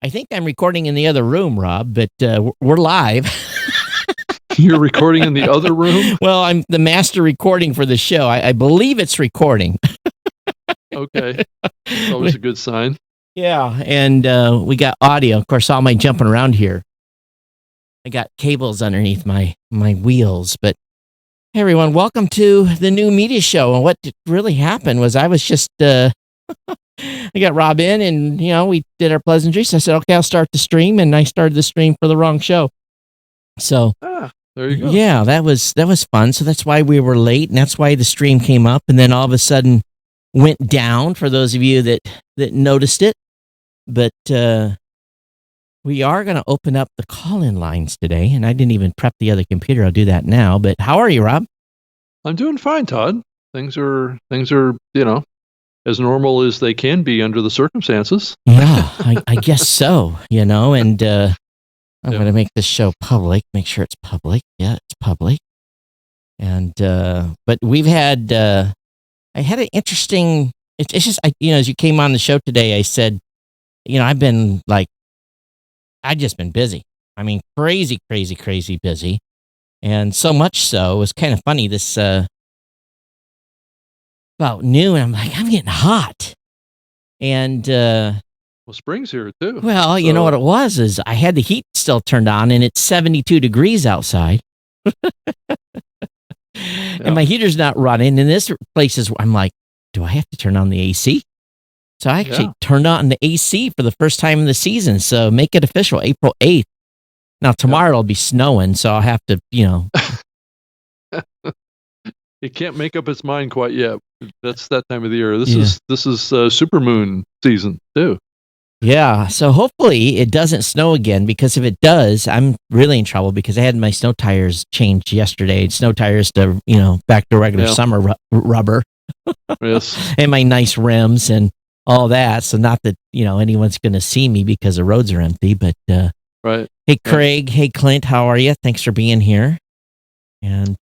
I think I'm recording in the other room, Rob, but we're live. You're recording in the other room? Well, I'm the master recording for the show. I believe it's recording. Okay. It's always a good sign. Yeah, and we got audio. Of course, all my jumping around here. I got cables underneath my wheels. But hey, everyone, welcome to the new media show. And what really happened was I was just... I got Rob in and, we did our pleasantries. I said, okay, I'll start the stream. And I started the stream for the wrong show. So, there you go. Yeah, that was fun. So that's why we were late. And that's why the stream came up and then all of a sudden went down for those of you that noticed it. But we are going to open up the call-in lines today. And I didn't even prep the other computer. I'll do that now. But how are you, Rob? I'm doing fine, Todd. Things are, as normal as they can be under the circumstances. Yeah, I guess so, and I'm going to make this show public, make sure it's public. Yeah, it's public. And, but we've had, I had an interesting, it's just, as you came on the show today, I said, I've just been busy. I mean, crazy busy. And so much so, it was kind of funny this, about noon, I'm like, I'm getting hot. And, well, spring's here too. Well, you know what it was is I had the heat still turned on and it's 72 degrees outside. And my heater's not running. And this place is, I'm like, do I have to turn on the AC? So I actually turned on the AC for the first time in the season. So make it official, April 8th. Now, tomorrow it'll be snowing, so I'll have to, It can't make up its mind quite yet. That's that time of the year. This is supermoon season too. Yeah, so hopefully it doesn't snow again, because if it does, I'm really in trouble because I had my snow tires changed yesterday. Snow tires to, back to regular summer rubber. Yes. And my nice rims and all that. So not that, anyone's going to see me because the roads are empty, but right. Hey, Craig. Hey, Clint. How are you? Thanks for being here. And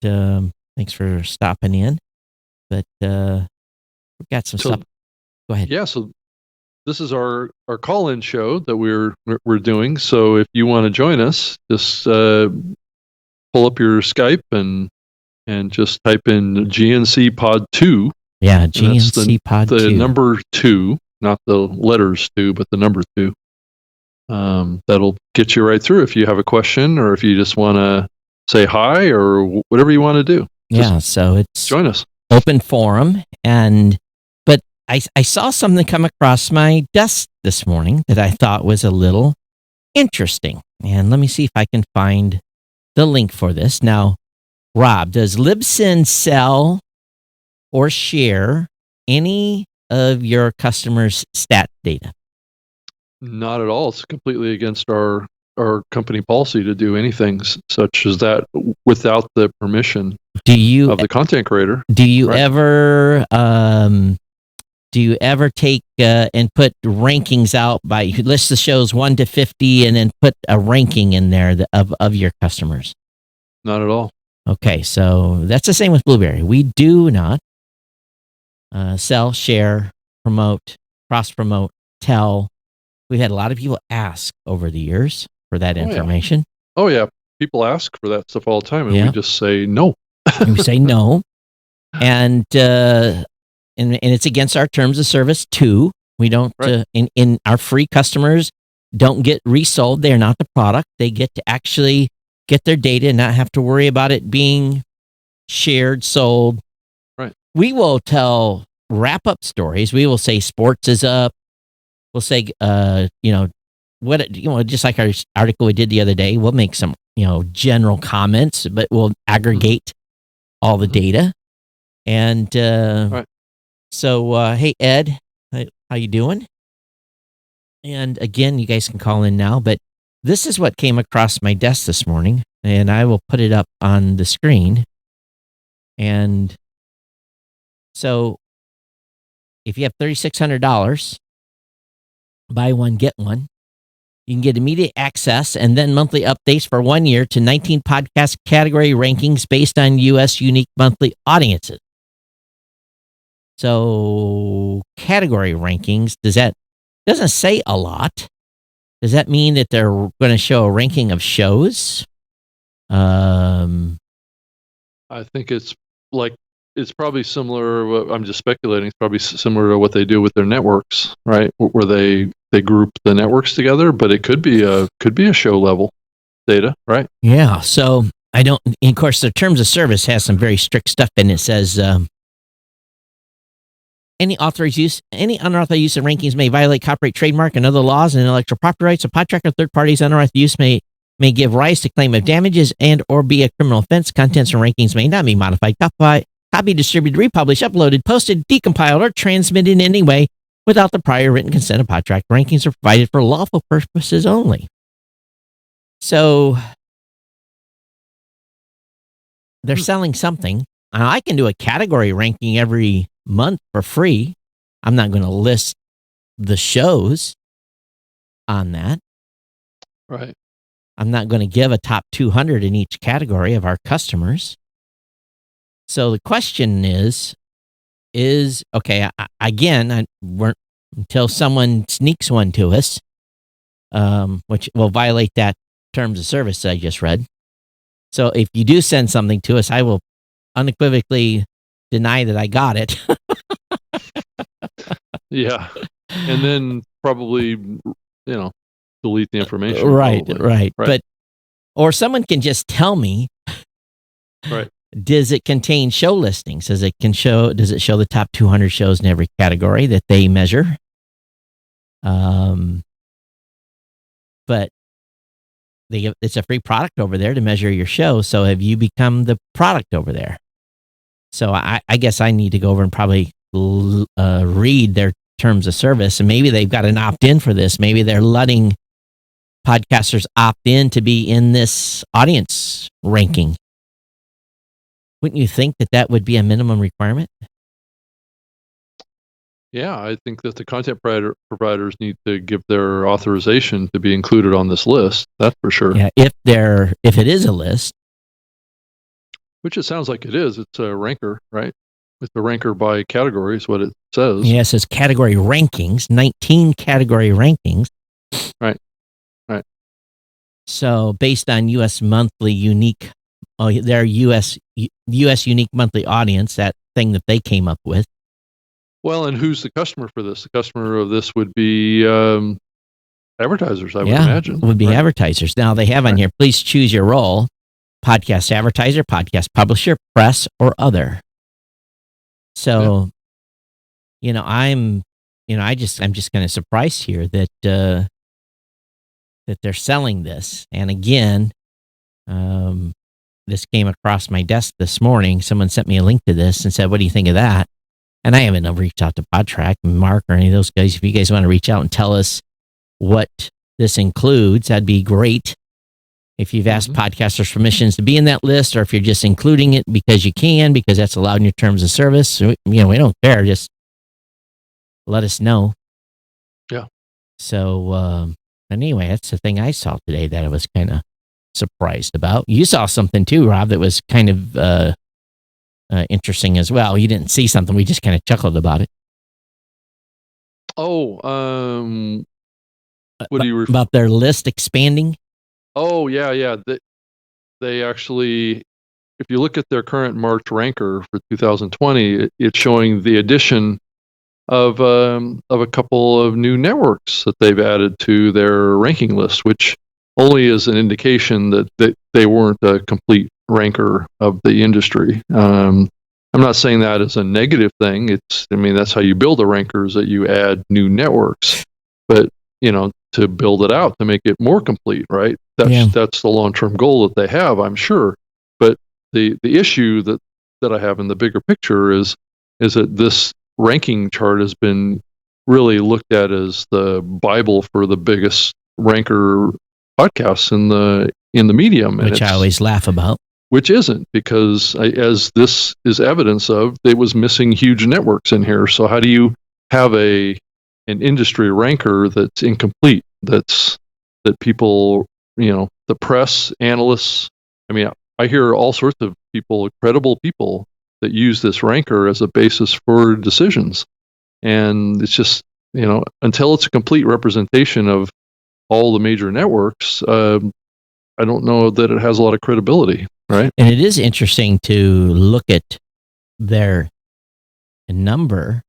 thanks for stopping in. But we've got some stuff. Go ahead. Yeah, so this is our call-in show that we're doing. So if you want to join us, just pull up your Skype and just type in GNC Pod 2. Yeah, GNC Pod 2. The number 2, not the letters 2, but the number 2. That'll get you right through if you have a question or if you just want to say hi or whatever you want to do. So it's join us. Open forum. But I saw something come across my desk this morning that I thought was a little interesting. And let me see if I can find the link for this. Now, Rob, does Libsyn sell or share any of your customers' stat data? Not at all. It's completely against our company policy to do anything such as that without the permission of the content creator. Do you ever take and put rankings out by, you list the shows 1 to 50 and then put a ranking in there of your customers? Not at all. Okay, so that's the same with Blueberry. We do not sell, share, promote, cross-promote, tell. We've had a lot of people ask over the years for that information. Oh, yeah. People ask for that stuff all the time, and we just say no. And we say no. And it's against our terms of service, too. We don't, in our free customers don't get resold. They're not the product. They get to actually get their data and not have to worry about it being shared, sold. Right. We will tell wrap-up stories. We will say sports is up. We'll say, just like our article we did the other day, we'll make some, general comments, but we'll aggregate all the data. And so, hey, Ed, how you doing? And again, you guys can call in now, but this is what came across my desk this morning, and I will put it up on the screen. And so if you have $3,600, buy one, get one. You can get immediate access and then monthly updates for 1 year to 19 podcast category rankings based on U.S. unique monthly audiences. So category rankings, doesn't say a lot. Does that mean that they're going to show a ranking of shows? I think it's probably similar. I'm just speculating. It's probably similar to what they do with their networks, right? Where they group the networks together, but it could be a show level data, right? Yeah. So I don't. Of course, the terms of service has some very strict stuff in it. It says any unauthorized use of rankings may violate copyright, trademark, and other laws and intellectual property rights of Podtrac or third parties. Unauthorized use may give rise to claim of damages and or be a criminal offense. Contents and rankings may not be modified, copied, distributed, republished, uploaded, posted, decompiled, or transmitted in any way without the prior written consent of Podtrac. Rankings are provided for lawful purposes only. So they're selling something. I can do a category ranking every month for free. I'm not going to list the shows on that. Right. I'm not going to give a top 200 in each category of our customers. So the question is okay, again, until someone sneaks one to us, which will violate that terms of service that I just read. So if you do send something to us, I will unequivocally deny that I got it. Yeah. And then probably, delete the information. Right. But, or someone can just tell me, right. Does it contain show listings? Does it show the top 200 shows in every category that they measure? But it's a free product over there to measure your show. So have you become the product over there? So I guess I need to go over and probably read their terms of service, and maybe they've got an opt-in for this. Maybe they're letting podcasters opt in to be in this audience ranking. Wouldn't you think that would be a minimum requirement? Yeah, I think that the content providers need to give their authorization to be included on this list. That's for sure. Yeah, if it is a list, which it sounds like it is. It's a ranker, right? It's a ranker by category is what it says. Yeah, it says category rankings, 19 category rankings. Right. So based on U.S. monthly unique, their U.S. unique monthly audience, that thing that they came up with. Well, and who's the customer for this? The customer of this would be advertisers, I would imagine. Would be advertisers. Now they have on here, please choose your role: podcast advertiser, podcast publisher, press, or other. So, I'm just kind of surprised here that they're selling this. And again, this came across my desk this morning. Someone sent me a link to this and said, "What do you think of that?" And I haven't reached out to Podtrac, Mark, or any of those guys. If you guys want to reach out and tell us what this includes, that'd be great. If you've asked podcasters permissions to be in that list, or if you're just including it because you can, because that's allowed in your terms of service, we don't care. Just let us know. Yeah. So, anyway, that's the thing I saw today that I was kind of surprised about. You saw something too, Rob, that was kind of interesting as well. You didn't see something. We just kind of chuckled about it. Oh, what do you about their list expanding? Oh, yeah. They actually, if you look at their current March ranker for 2020, it's showing the addition of a couple of new networks that they've added to their ranking list, which only is an indication that they weren't a complete ranker of the industry. I'm not saying that as a negative thing. That's how you build a ranker, is that you add new networks, but to build it out, to make it more complete, right? That's the long-term goal that they have, I'm sure. But the issue that I have in the bigger picture is that this ranking chart has been really looked at as the Bible for the biggest ranker podcasts in the medium, which I always laugh about. Which isn't, because as this is evidence of, it was missing huge networks in here. So how do you have an industry ranker that's incomplete? That people, the press, analysts. I hear all sorts of people, credible people, that use this ranker as a basis for decisions, and it's just until it's a complete representation of all the major networks, I don't know that it has a lot of credibility, right? And it is interesting to look at their number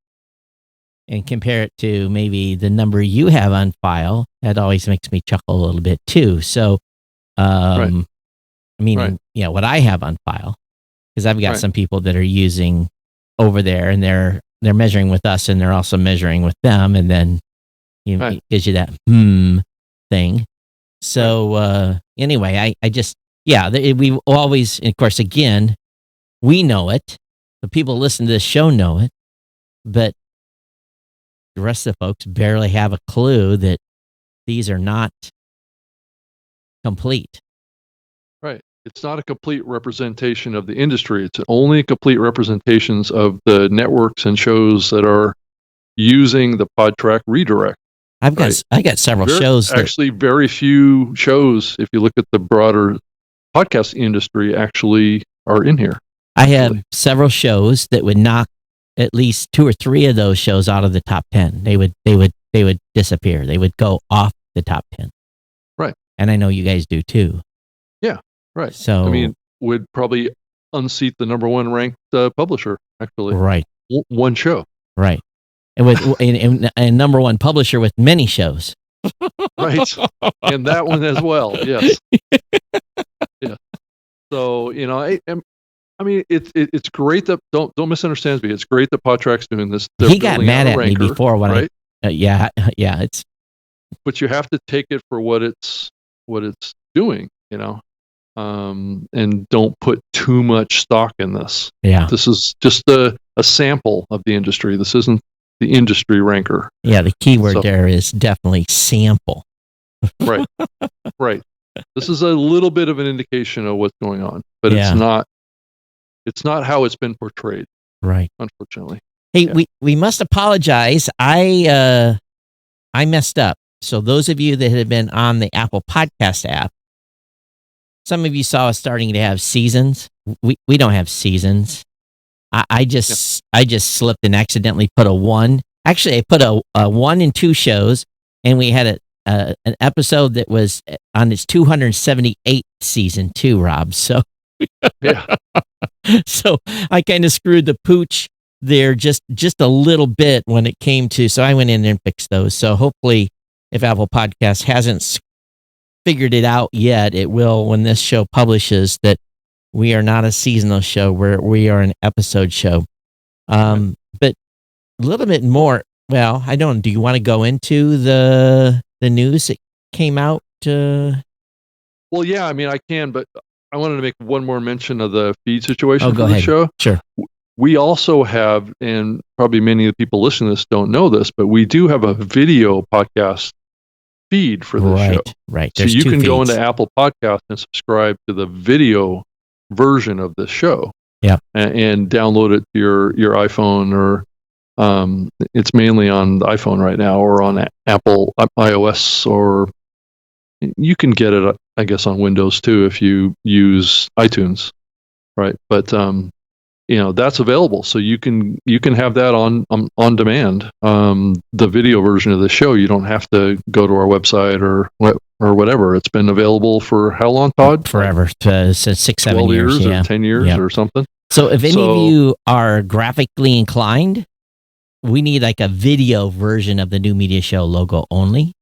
and compare it to maybe the number you have on file. That always makes me chuckle a little bit too. So, Right. I mean, Right. yeah, what I have on file, because I've got Right. some people that are using over there, and they're measuring with us, and they're also measuring with them, and then Right. it gives you that thing. So anyway, I just we always, of course, again, we know it. The people listen to this show know it, but the rest of the folks barely have a clue that these are not complete. Right. It's not a complete representation of the industry. It's only complete representations of the networks and shows that are using the PodTrack redirect. I got several shows. Actually, very few shows, if you look at the broader podcast industry, actually are in here. I have several shows that would knock at least 2 or 3 of those shows out of the top 10. They would disappear. They would go off the top 10. Right. And I know you guys do too. Yeah. Right. So I mean, would probably unseat the number 1 ranked publisher. Actually. Right. One show. Right. And with and number 1 publisher with many shows. Right. And that one as well. Yes. Yeah. So, I mean, it's great that don't misunderstand me. It's great that PodTrack's doing this. They're He got mad at ranker, me before when right? it's. But you have to take it for what it's doing, and don't put too much stock in this. Yeah. This is just a sample of the industry. This isn't the industry ranker. Yeah, the keyword there is definitely sample. Right. Right. This is a little bit of an indication of what's going on, but it's not how it's been portrayed. Right. Unfortunately. Hey, we must apologize. I messed up. So those of you that have been on the Apple Podcast app, some of you saw us starting to have seasons. We don't have seasons. I just slipped and accidentally put a 1. Actually, I put a 1 and 2 shows, and we had an episode that was on its 278th season too, Rob. So yeah. So I kind of screwed the pooch there just a little bit when it came to. So I went in there and fixed those. So hopefully, if Apple Podcast hasn't figured it out yet, it will when this show publishes, that we are not a seasonal show, we are an episode show. But a little bit more. Well, I don't. Do you want to go into the news that came out? Well, yeah. I mean, I can, but I wanted to make one more mention of the feed situation for the show. Sure. We also have, and probably many of the people listening to this don't know this, but we do have a video podcast feed for this show. Right. So you can go into Apple Podcast and subscribe to the video version of this show. Yeah. And download it to your iPhone, or it's mainly on the iPhone right now, or on Apple iOS, or you can get it, I guess, on Windows too if you use iTunes, right? But that's available, so you can have that on demand. The video version of the show, you don't have to go to our website or whatever. It's been available for how long, Todd? Forever, since 6-7 years, or 10 years or something. So if any of you are graphically inclined, we need like a video version of the New Media Show logo only.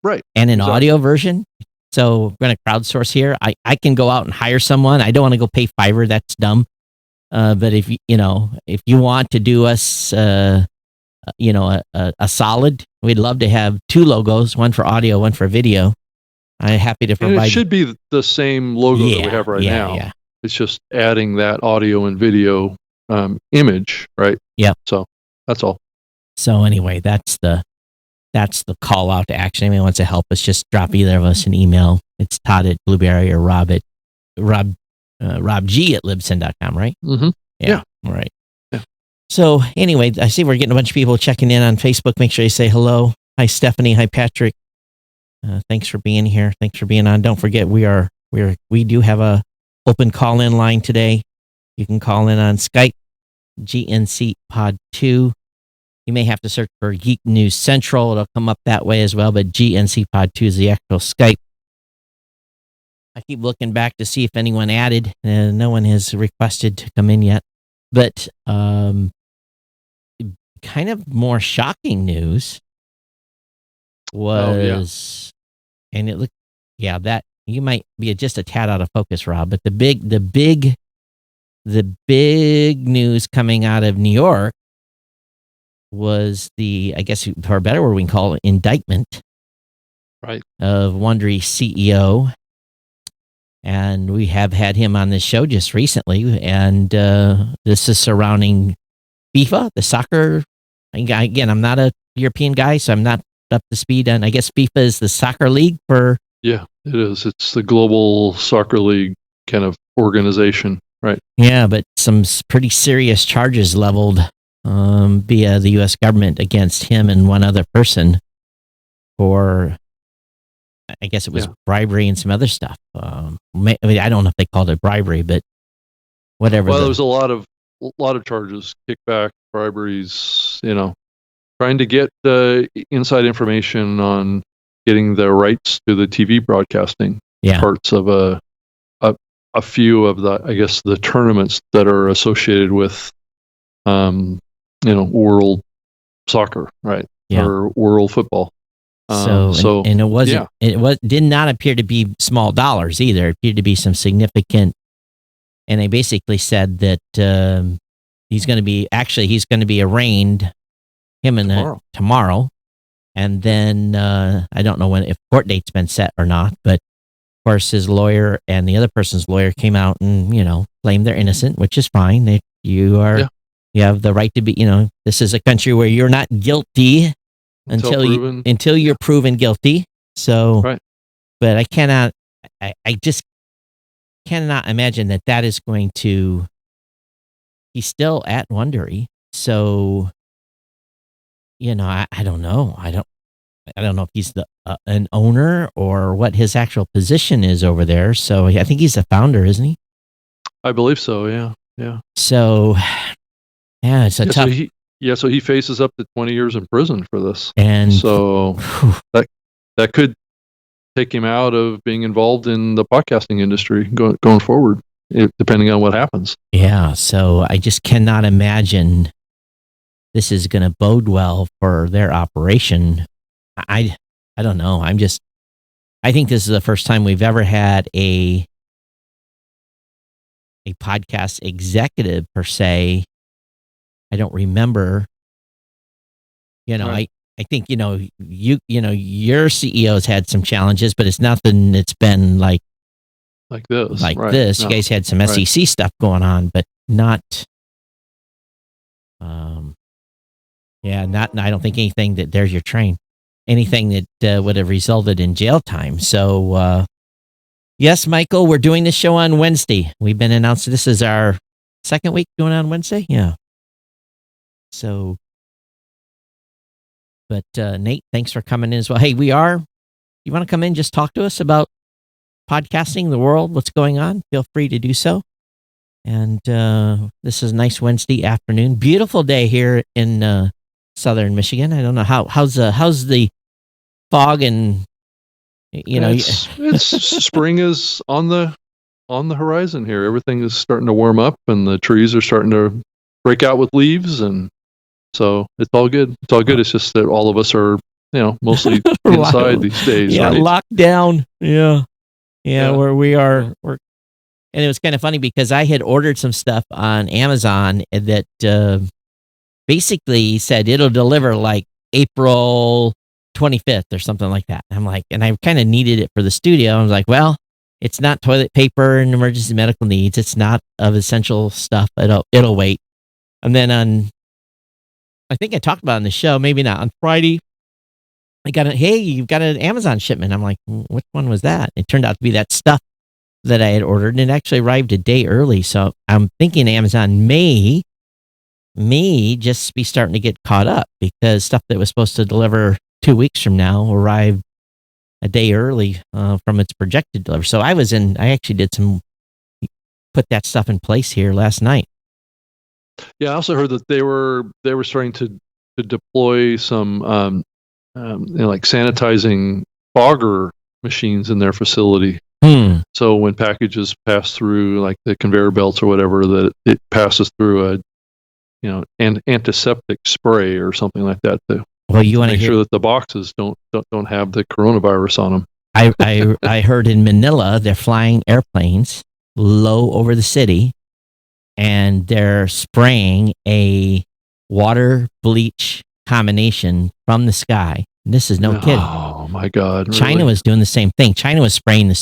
Right. And an audio version. So we're going to crowdsource here. I can go out and hire someone. I don't want to go pay Fiverr. That's dumb. But if you want to do us, a solid, we'd love to have 2 logos, one for audio, one for video. I'm happy to provide. And it should be the same logo that we have right now. Yeah. It's just adding that audio and video image, right? Yeah. So that's all. So anyway, that's the call out to action. Anyone wants to help us, just drop either of us an email. It's Todd at Blueberry or Rob G@libsyn.com, right? Mm-hmm. Yeah. All right. Yeah. So anyway, I see we're getting a bunch of people checking in on Facebook. Make sure you say hello. Hi, Stephanie. Hi, Patrick. Thanks for being here. Thanks for being on. Don't forget, we do have a open call-in line today. You can call in on Skype, GNC Pod 2. You may have to search for Geek News Central. It'll come up that way as well, but GNC Pod 2 is the actual Skype. I keep looking back to see if anyone added, and no one has requested to come in yet. But kind of more shocking news was, and it looked, that you might be just a tad out of focus, Rob, but the big news coming out of New York was I guess for a better word, we can call it indictment, right, of Wondery CEO. And we have had him on this show just recently, and this is surrounding FIFA, the soccer. Again, I'm not a European guy, so I'm not up to speed on. I guess FIFA is the soccer league for. Yeah, it is. It's the global soccer league kind of organization, right? Yeah, but some pretty serious charges leveled via the U.S. government against him and one other person for, I guess it was bribery and some other stuff. I don't know if they called it bribery, but whatever. Well, there was a lot of charges, kickback, briberies, trying to get inside information on getting the rights to the TV broadcasting parts of a few of the tournaments that are associated with world soccer, right? Or world football. And it did not appear to be small dollars either. It appeared to be some significant, and they basically said that he's going to be arraigned, tomorrow. And then I don't know if court date's been set or not, but of course his lawyer and the other person's lawyer came out and, claimed they're innocent, which is fine. You have the right to be, this is a country where you're not guilty until you're proven guilty. So, right. But I just cannot imagine that is going to, he's still at Wondery. So, I don't know. I don't know if he's an owner or what his actual position is over there. So I think he's the founder, isn't he? I believe so. Yeah. So, it's tough. So he faces up to 20 years in prison for this, and so that could take him out of being involved in the podcasting industry going forward, depending on what happens. Yeah. So I just cannot imagine this is going to bode well for their operation. I don't know. I think this is the first time we've ever had a podcast executive per se. I don't remember. Right. I think your CEO's had some challenges, but it's nothing that's been like this. Right. This. No. You guys had some SEC stuff going on, but not. I don't think anything that there's your train. Anything that would have resulted in jail time. So, yes, Michael, we're doing this show on Wednesday. We've been announced this is our second week doing it on Wednesday. Yeah. So, but Nate, thanks for coming in as well. Hey, you want to come in, just talk to us about podcasting, the world, what's going on? Feel free to do so. And this is a nice Wednesday afternoon. Beautiful day here in southern Michigan. I don't know how's the fog and it's spring is on the horizon here. Everything is starting to warm up and the trees are starting to break out with leaves, and so it's all good. It's just that all of us are mostly inside these days. Yeah, right? Locked down. Yeah. Where we are. And it was kind of funny because I had ordered some stuff on Amazon that basically said it'll deliver like April 25th or something like that. I'm like, and I kind of needed it for the studio. I was like, well, it's not toilet paper and emergency medical needs. It's not of essential stuff. It'll wait. And then I think I talked about it on the show, maybe not, on Friday, hey, you've got an Amazon shipment. I'm like, which one was that? It turned out to be that stuff that I had ordered, and it actually arrived a day early. So I'm thinking Amazon may just be starting to get caught up because stuff that was supposed to deliver 2 weeks from now arrived a day early from its projected delivery. So I actually put that stuff in place here last night. Yeah, I also heard that they were starting to to deploy some like sanitizing fogger machines in their facility. So when packages pass through like the conveyor belts or whatever, that it passes through a an antiseptic spray or something like that to make sure that the boxes don't have the coronavirus on them. I heard in Manila they're flying airplanes low over the city, and they're spraying a water bleach combination from the sky. And this is no kidding. Oh my God! Really? China was doing the same thing. China was spraying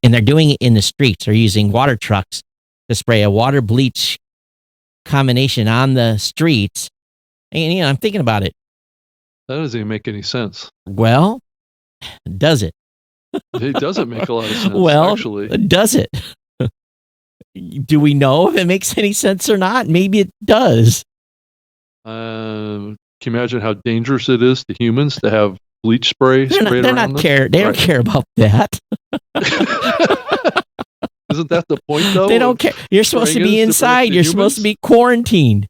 and they're doing it in the streets. They're using water trucks to spray a water bleach combination on the streets. And I'm thinking about it. That doesn't even make any sense. Well, does it? It doesn't make a lot of sense. Well, actually, does it? Do we know if it makes any sense or not? Maybe it does. Can you imagine how dangerous it is to humans to have bleach spray sprayed around them? They don't care about that. Isn't that the point, though? They don't care. You're supposed to be inside. You're supposed to be quarantined.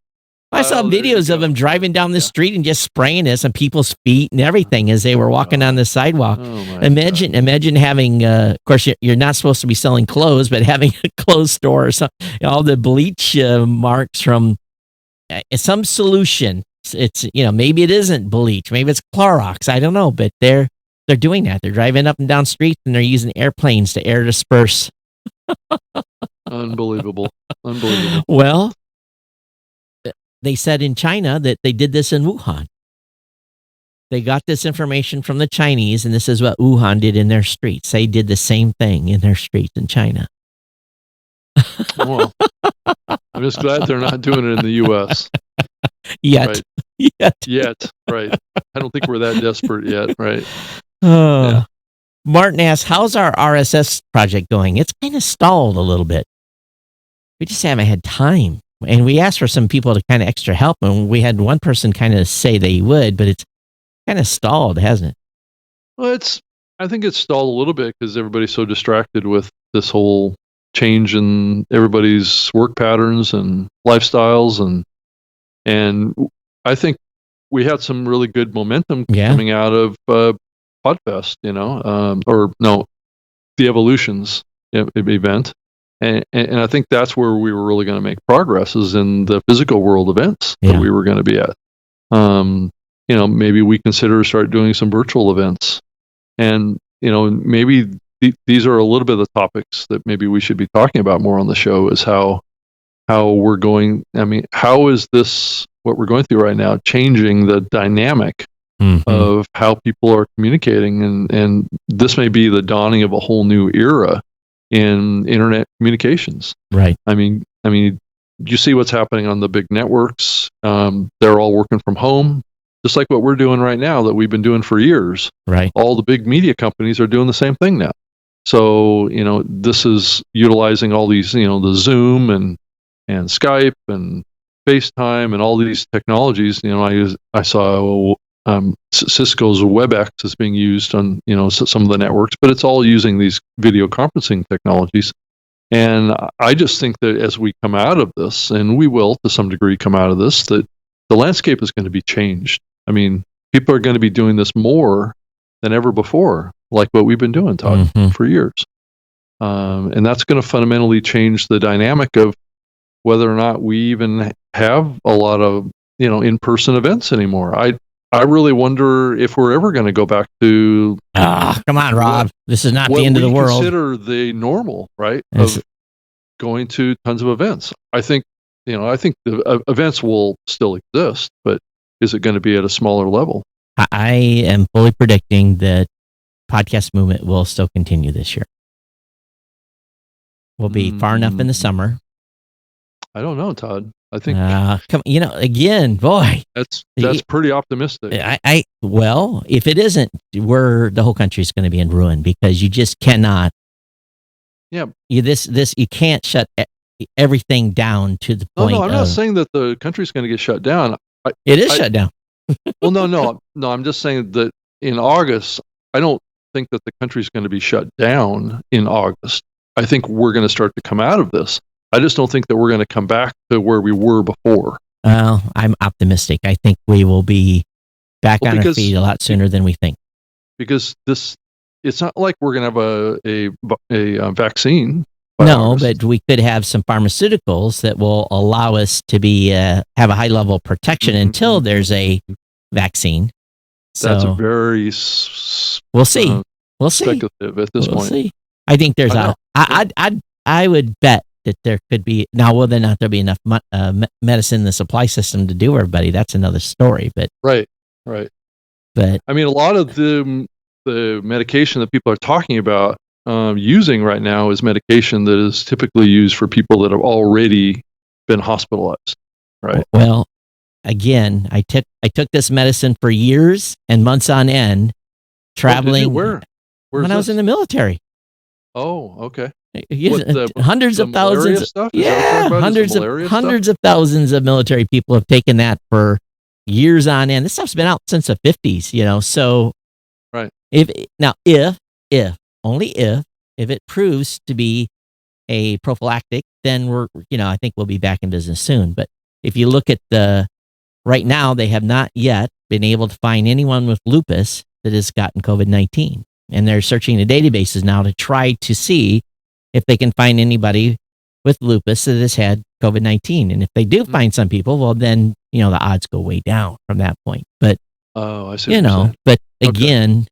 I saw videos of them driving down the street and just spraying this on people's feet and everything as they were walking down the sidewalk. Imagine having, of course, you're not supposed to be selling clothes, but having a clothes store or something, all the bleach marks from some solution. It's maybe it isn't bleach, maybe it's Clorox. I don't know, but they're doing that. They're driving up and down streets and they're using airplanes to air disperse. Unbelievable. Well, they said in China that they did this in Wuhan. They got this information from the Chinese, and this is what Wuhan did in their streets. They did the same thing in their streets in China. Well, I'm just glad they're not doing it in the U.S. Yet. Right. Yet, right. I don't think we're that desperate yet, right? Yeah. Martin asks, how's our RSS project going? It's kind of stalled a little bit. We just haven't had time. And we asked for some people to kind of extra help, and we had one person kind of say they would, but it's kind of stalled, hasn't it? Well, I think it's stalled a little bit because everybody's so distracted with this whole change in everybody's work patterns and lifestyles, and I think we had some really good momentum coming out of Podfest, the Evolutions event. And I think that's where we were really going to make progress, is in the physical world events that we were going to be at. Maybe we consider start doing some virtual events, and maybe these are a little bit of the topics that maybe we should be talking about more on the show. Is how we're going. I mean, how is this, what we're going through right now, changing the dynamic of how people are communicating, and this may be the dawning of a whole new era in internet communications. Right. I mean, you see what's happening on the big networks. They're all working from home, just like what we're doing right now, that we've been doing for years. Right. All the big media companies are doing the same thing now. So, this is utilizing all these, the Zoom and Skype and FaceTime and all these technologies. I saw Cisco's WebEx is being used on some of the networks, but it's all using these video conferencing technologies. And I just think that as we come out of this, and we will to some degree come out of this, that the landscape is going to be changed. I mean, people are going to be doing this more than ever before, like what we've been doing, Todd, for years. And that's going to fundamentally change the dynamic of whether or not we even have a lot of in-person events anymore. I really wonder if we're ever going to go back to. Come on, Rob. This is not the end of the world. Consider the normal, right? Of going to tons of events. I think the events will still exist, but is it going to be at a smaller level? I am fully predicting that podcast movement will still continue this year. We'll be far enough in the summer. I don't know, Todd. I think again, boy, that's pretty optimistic. Well, if it isn't, the whole country's going to be in ruin, because you just cannot. Yeah. You can't shut everything down to the point. No, I'm not saying that the country's going to get shut down. It is shut down. Well, no. I'm just saying that in August, I don't think that the country's going to be shut down in August. I think we're going to start to come out of this. I just don't think that we're going to come back to where we were before. Well, I'm optimistic. I think we will be back on our feet a lot sooner than we think. Because it's not like we're going to have a vaccine. No, August. But we could have some pharmaceuticals that will allow us to be have a high level of protection until there's a vaccine. So that's very we'll see. We'll see. Speculative at this point. See. I think there's I would bet that there could be now whether or not there'll be enough medicine in the supply system to do everybody. That's another story. But right. But I mean, a lot of the medication that people are talking about using right now is medication that is typically used for people that have already been hospitalized. Right. Well, again, I took this medicine for years and months on end, traveling. Where? When I was in the military. Oh, okay. Hundreds of thousands. Stuff? Yeah, hundreds of thousands of military people have taken that for years on end. This stuff's been out since the 50s, so right. If only if it proves to be a prophylactic, then I think we'll be back in business soon. But if you look at right now, they have not yet been able to find anyone with lupus that has gotten COVID-19. And they're searching the databases now to try to see if they can find anybody with lupus that has had COVID-19. And if they do find some people, well, then, the odds go way down from that point. But, I see. But again,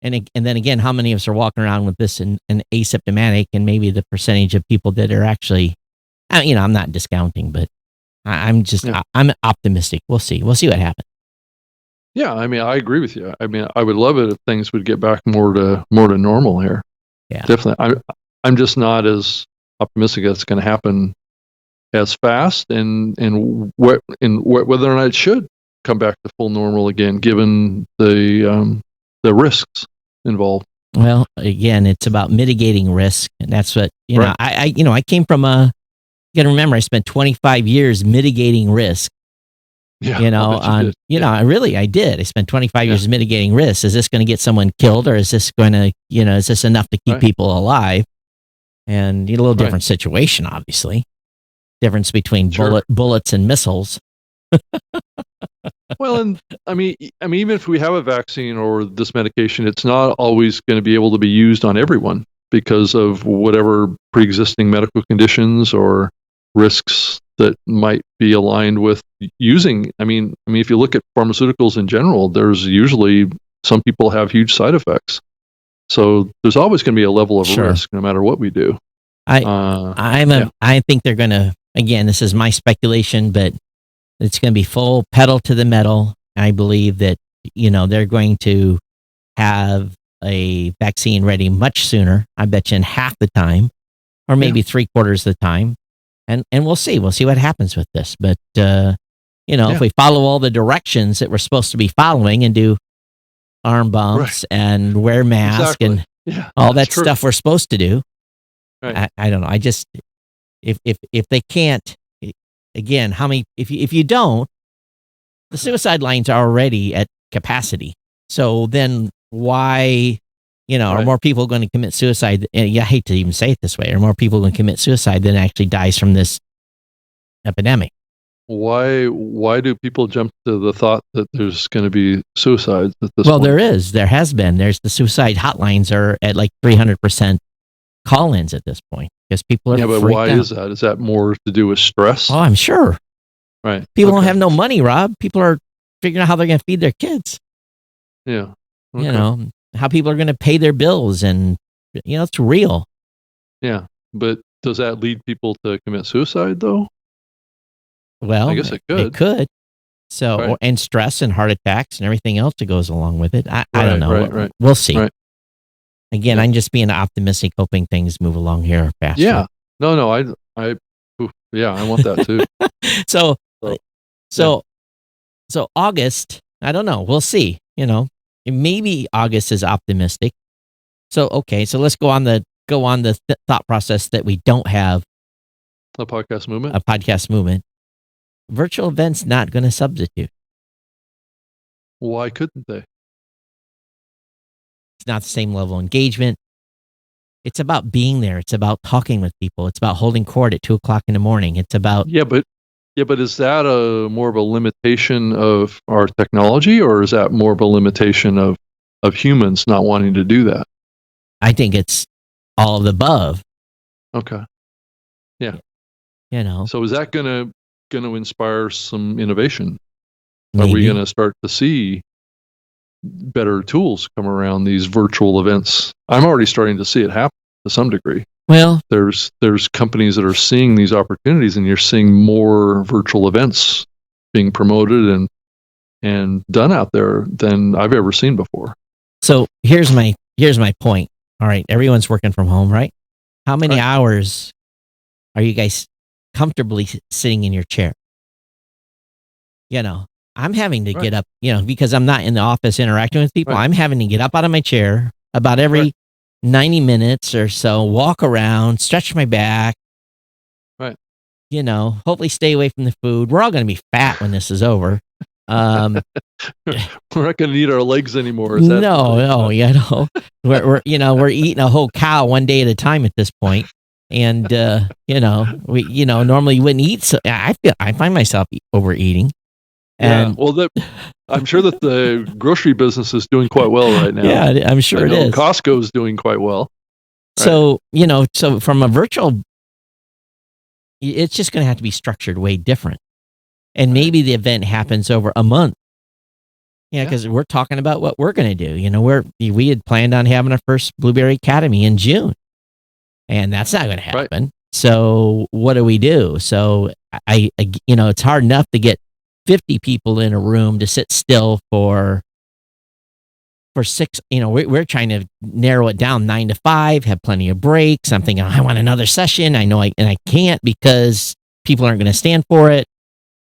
and then again, how many of us are walking around with this and asymptomatic, and maybe the percentage of people that are actually, I'm not discounting, but I'm optimistic. We'll see what happens. Yeah, I mean, I agree with you. I mean, I would love it if things would get back more to normal here. Yeah, definitely. I'm just not as optimistic that it's going to happen as fast, and whether or not it should come back to full normal again, given the risks involved. Well, again, it's about mitigating risk, and that's what right. I came from you got to remember, I spent 25 years mitigating risk. Yeah, I did. I spent 25 years mitigating risk. Is this going to get someone killed, or is this going to, is this enough to keep people alive? And a little different situation, obviously. Difference between bullets and missiles. Well, and I mean, even if we have a vaccine or this medication, it's not always going to be able to be used on everyone because of whatever pre-existing medical conditions or risks that might be aligned with using. I mean, if you look at pharmaceuticals in general, there's usually some people have huge side effects. So there's always going to be a level of risk no matter what we do. I think they're going to, again, this is my speculation, but it's going to be full pedal to the metal. I believe that, they're going to have a vaccine ready much sooner. I bet you in half the time, or maybe 3/4 of the time. And we'll see. We'll see what happens with this. But, if we follow all the directions that we're supposed to be following and do arm bumps and wear masks and all that stuff we're supposed to do, I don't know. I just, if they can't, again, how many, if you don't, the suicide lines are already at capacity. So then why, are more people going to commit suicide? And I hate to even say it this way. Are more people going to commit suicide than actually dies from this epidemic? Why do people jump to the thought that there's going to be suicides at this point? Well, there has been. There's the suicide hotlines are at like 300% call-ins at this point because people are but why is that? Is that more to do with stress? Oh, I'm sure. Right. People don't have no money, Rob. People are figuring out how they're going to feed their kids. Yeah. Okay. How people are going to pay their bills, and it's real. Yeah, but does that lead people to commit suicide though? Well, I guess it could. It could. So, and stress and heart attacks and everything else that goes along with it. I don't know. Right. We'll see. Right. Again, I'm just being optimistic, hoping things move along here faster. Yeah. No. I want that too. So August. I don't know. We'll see. Maybe August is optimistic. So let's go on the thought process that we don't have a podcast movement. Virtual events not going to substitute. Why couldn't they? It's not the same level of engagement. It's about being there. It's about talking with people. It's about holding court at 2:00 in the morning. It's about Yeah, but is that more of a limitation of our technology, or is that more of a limitation of humans not wanting to do that? I think it's all of the above. Okay. Yeah. So is that gonna inspire some innovation? Maybe. Are we gonna start to see better tools come around these virtual events? I'm already starting to see it happen to some degree. Well, there's companies that are seeing these opportunities, and you're seeing more virtual events being promoted and done out there than I've ever seen before. So here's my point. All right, everyone's working from home, right? How many hours are you guys comfortably sitting in your chair? I'm having to get up, because I'm not in the office interacting with people. I'm having to get up out of my chair about every 90 minutes or so, walk around, stretch my back. Right. Hopefully stay away from the food. We're all going to be fat when this is over. We're not going to need our legs anymore. No. We're eating a whole cow one day at a time at this point. And we normally you wouldn't eat. So I find myself overeating. And I'm sure that the grocery business is doing quite well right now. Yeah, I'm sure it is. Costco is doing quite well. Right? So from a virtual, it's just going to have to be structured way different. And maybe the event happens over a month. Because we're talking about what we're going to do. We had planned on having our first Blueberry Academy in June, and that's not going to happen. Right. So what do we do? So it's hard enough to get 50 people in a room to sit still for 6. We're trying to narrow it down 9 to 5, have plenty of breaks. I'm thinking I want another session. I know I can't because people aren't going to stand for it.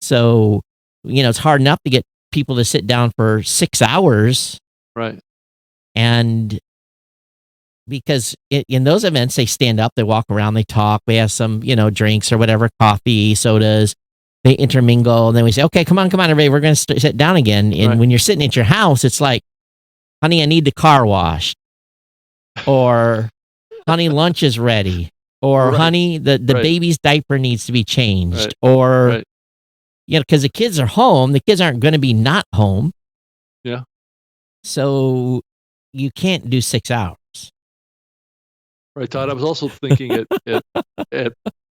So, it's hard enough to get people to sit down for 6 hours. Right. And because in those events, they stand up, they walk around, they talk, we have some, drinks or whatever, coffee, sodas. They intermingle, and then we say, okay, come on, everybody, we're going to sit down again. And when you're sitting at your house, it's like, honey, I need the car washed. Or, honey, lunch is ready. Or, honey, the baby's diaper needs to be changed. Or, because the kids are home, the kids aren't going to be not home. Yeah. So you can't do 6 hours. Right, Todd. I was also thinking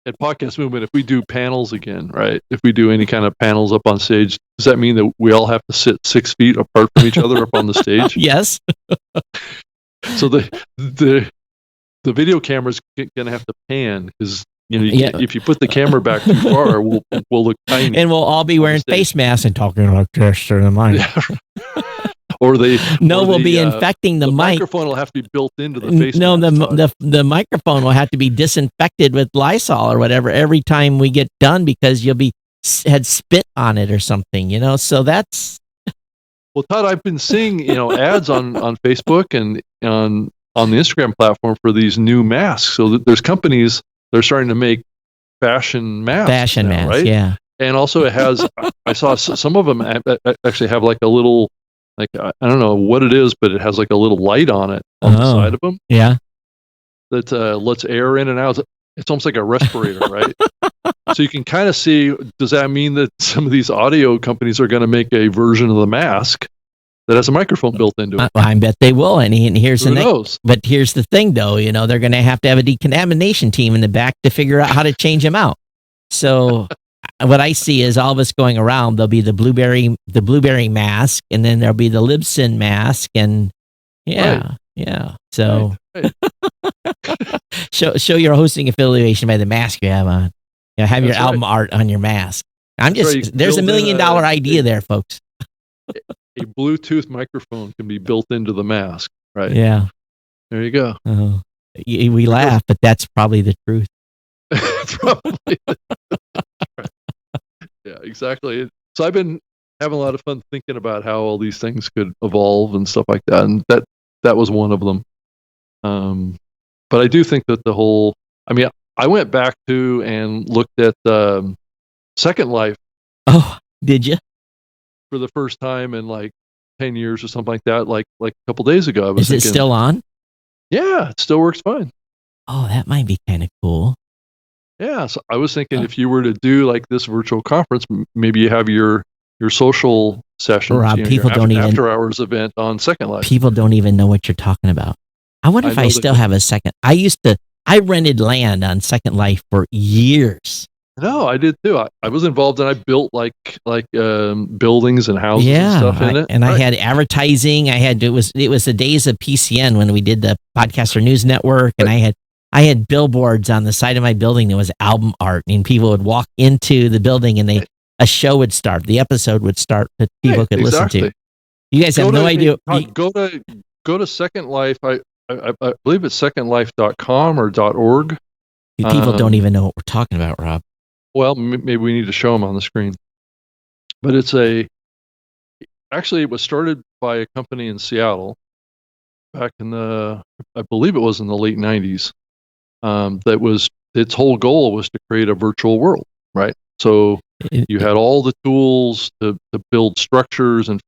at Podcast Movement, if we do panels again, right? If we do any kind of panels up on stage, does that mean that we all have to sit 6 feet apart from each other up on the stage? Yes. So the video camera's going to have to pan because if you put the camera back too far, we'll look tiny, and we'll all be wearing face masks and talking like this to the mic. We'll be infecting the mic. Microphone will have to be built into the face. No, the microphone will have to be disinfected with Lysol or whatever every time we get done because you'll had spit on it or something. So that's. Well, Todd, I've been seeing ads on Facebook and on the Instagram platform for these new masks. So there's companies that are starting to make fashion masks. Right? Yeah. And also it has. I saw some of them actually have like a little. Like, I don't know what it is, but it has like a little light on it on the side of them. Yeah. That lets air in and out. It's almost like a respirator, right? So you can kind of see, does that mean that some of these audio companies are going to make a version of the mask that has a microphone built into it? I bet they will. And here's Who knows? But here's the thing, though. They're going to have a decontamination team in the back to figure out how to change them out. So... what I see is all of us going around. There'll be the blueberry mask, and then there'll be the Libsyn mask, and yeah. So show your hosting affiliation by the mask you have on. Have your album art on your mask. There's $1 million idea there, folks. A Bluetooth microphone can be built into the mask, right? Yeah. There you go. We laugh, but that's probably the truth. Probably. Yeah, exactly. So I've been having a lot of fun thinking about how all these things could evolve and stuff like that, and that was one of them. But I do think that I went back to and looked at Second Life. Oh, did you? For the first time in like 10 years or something like that, like a couple days ago. I was thinking, it still on? Yeah, it still works fine. Oh, that might be kind of cool. Yeah, so I was thinking if you were to do like this virtual conference, maybe you have your social sessions, Rob, people don't even after hours event on Second Life. People don't even know what you're talking about. I wonder if I still have a second. I rented land on Second Life for years. No, I did too. I was involved and I built like buildings and houses and stuff in it. And I had advertising. It was the days of PCN when we did the Podcaster News Network, and I had billboards on the side of my building that was album art, and people would walk into the building and a show would start. The episode would start that people could listen to. You guys have no idea. Go to Second Life. I believe it's secondlife.com or .org. People don't even know what we're talking about, Rob. Well, maybe we need to show them on the screen. But actually it was started by a company in Seattle back in I believe it was in the late 90s. Its whole goal was to create a virtual world, right? So you had all the tools to build structures and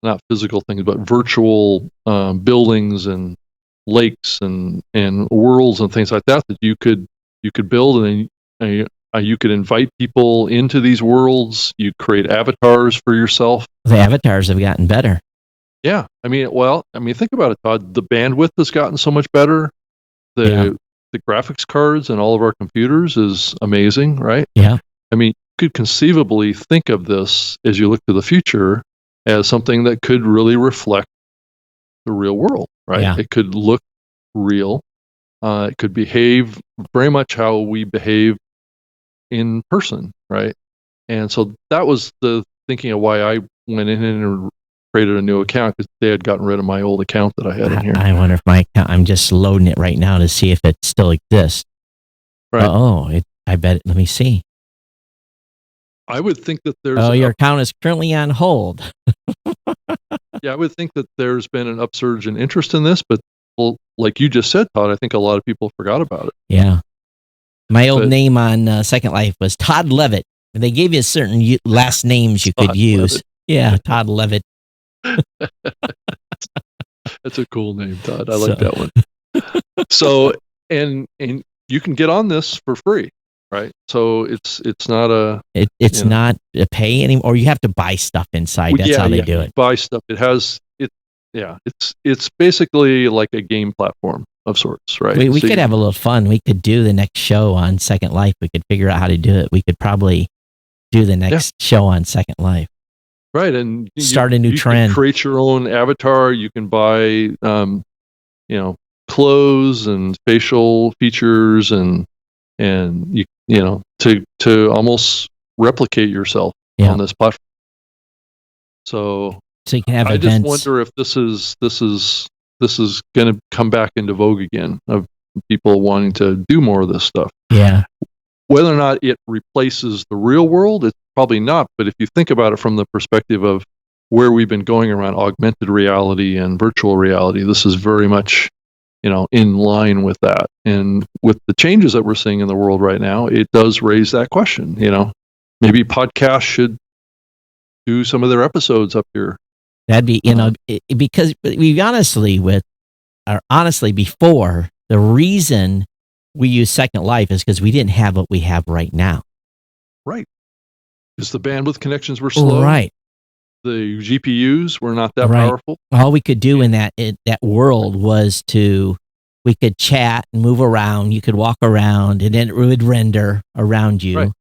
not physical things, but virtual buildings and lakes and worlds and things like that you could build, and then you could invite people into these worlds. You create avatars for yourself. The avatars have gotten better. Yeah, I mean, think about it, Todd. The bandwidth has gotten so much better. The graphics cards in all of our computers is amazing, right? Yeah. I mean, you could conceivably think of this as you look to the future as something that could really reflect the real world, right? Yeah. It could look real. It could behave very much how we behave in person, right? And so that was the thinking of why I went in and created a new account, because they had gotten rid of my old account that I had in here. I wonder if my account, I'm just loading it right now to see if it still exists. Right. I bet, let me see. I would think that there's... your account is currently on hold. Yeah, I would think that there's been an upsurge in interest in this, but like you just said, Todd, I think a lot of people forgot about it. Yeah. My old name on Second Life was Todd Levitt. And they gave you certain last names you could use. Levitt. Yeah, Todd Levitt. That's a cool name, Todd. I like that one. So, and you can get on this for free, right? So it's not not a pay anymore, or you have to buy stuff inside. That's how they do it. Buy stuff. It's basically like a game platform of sorts, right? We could have a little fun. We could do the next show on Second Life. We could figure out how to do it. We could probably do the next show on Second Life. Right, and start a new trend. You can create your own avatar. You can buy, clothes and facial features, and to almost replicate yourself on this platform. So you can have I events. just wonder if this is going to come back into vogue again, of people wanting to do more of this stuff. Yeah. Whether or not it replaces the real world, it's probably not. But if you think about it from the perspective of where we've been going around augmented reality and virtual reality, this is very much, in line with that. And with the changes that we're seeing in the world right now, it does raise that question. Maybe podcasts should do some of their episodes up here. That'd be, because honestly, before, the reason we use Second Life is because we didn't have what we have right now. Right. Because the bandwidth connections were slow. Right. The GPUs were not that powerful. All we could do in that world was we could chat and move around. You could walk around, and then it would render around you. Right.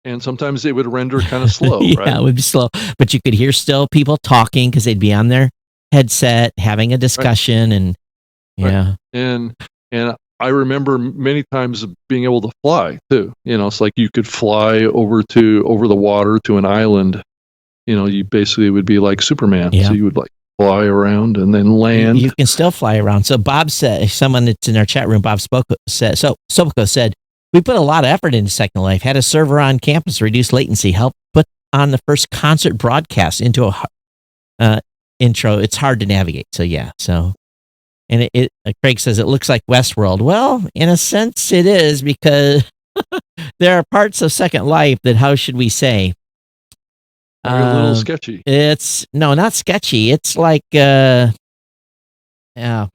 And sometimes it would render kind of slow, yeah, right? It would be slow. But you could hear still people talking because they'd be on their headset having a discussion. And yeah. And I remember many times being able to fly too. It's like you could fly over the water to an island. You basically would be like Superman. Yeah. So you would fly around and then land. You can still fly around. So Bob said, someone that's in our chat room, Bob Soboko said, we put a lot of effort into Second Life, had a server on campus, reduce latency, helped put on the first concert broadcast into a intro. It's hard to navigate. So yeah. And Craig says it looks like Westworld. Well, in a sense it is, because there are parts of Second Life that, how should we say? A little sketchy. It's not sketchy. It's like, yeah. I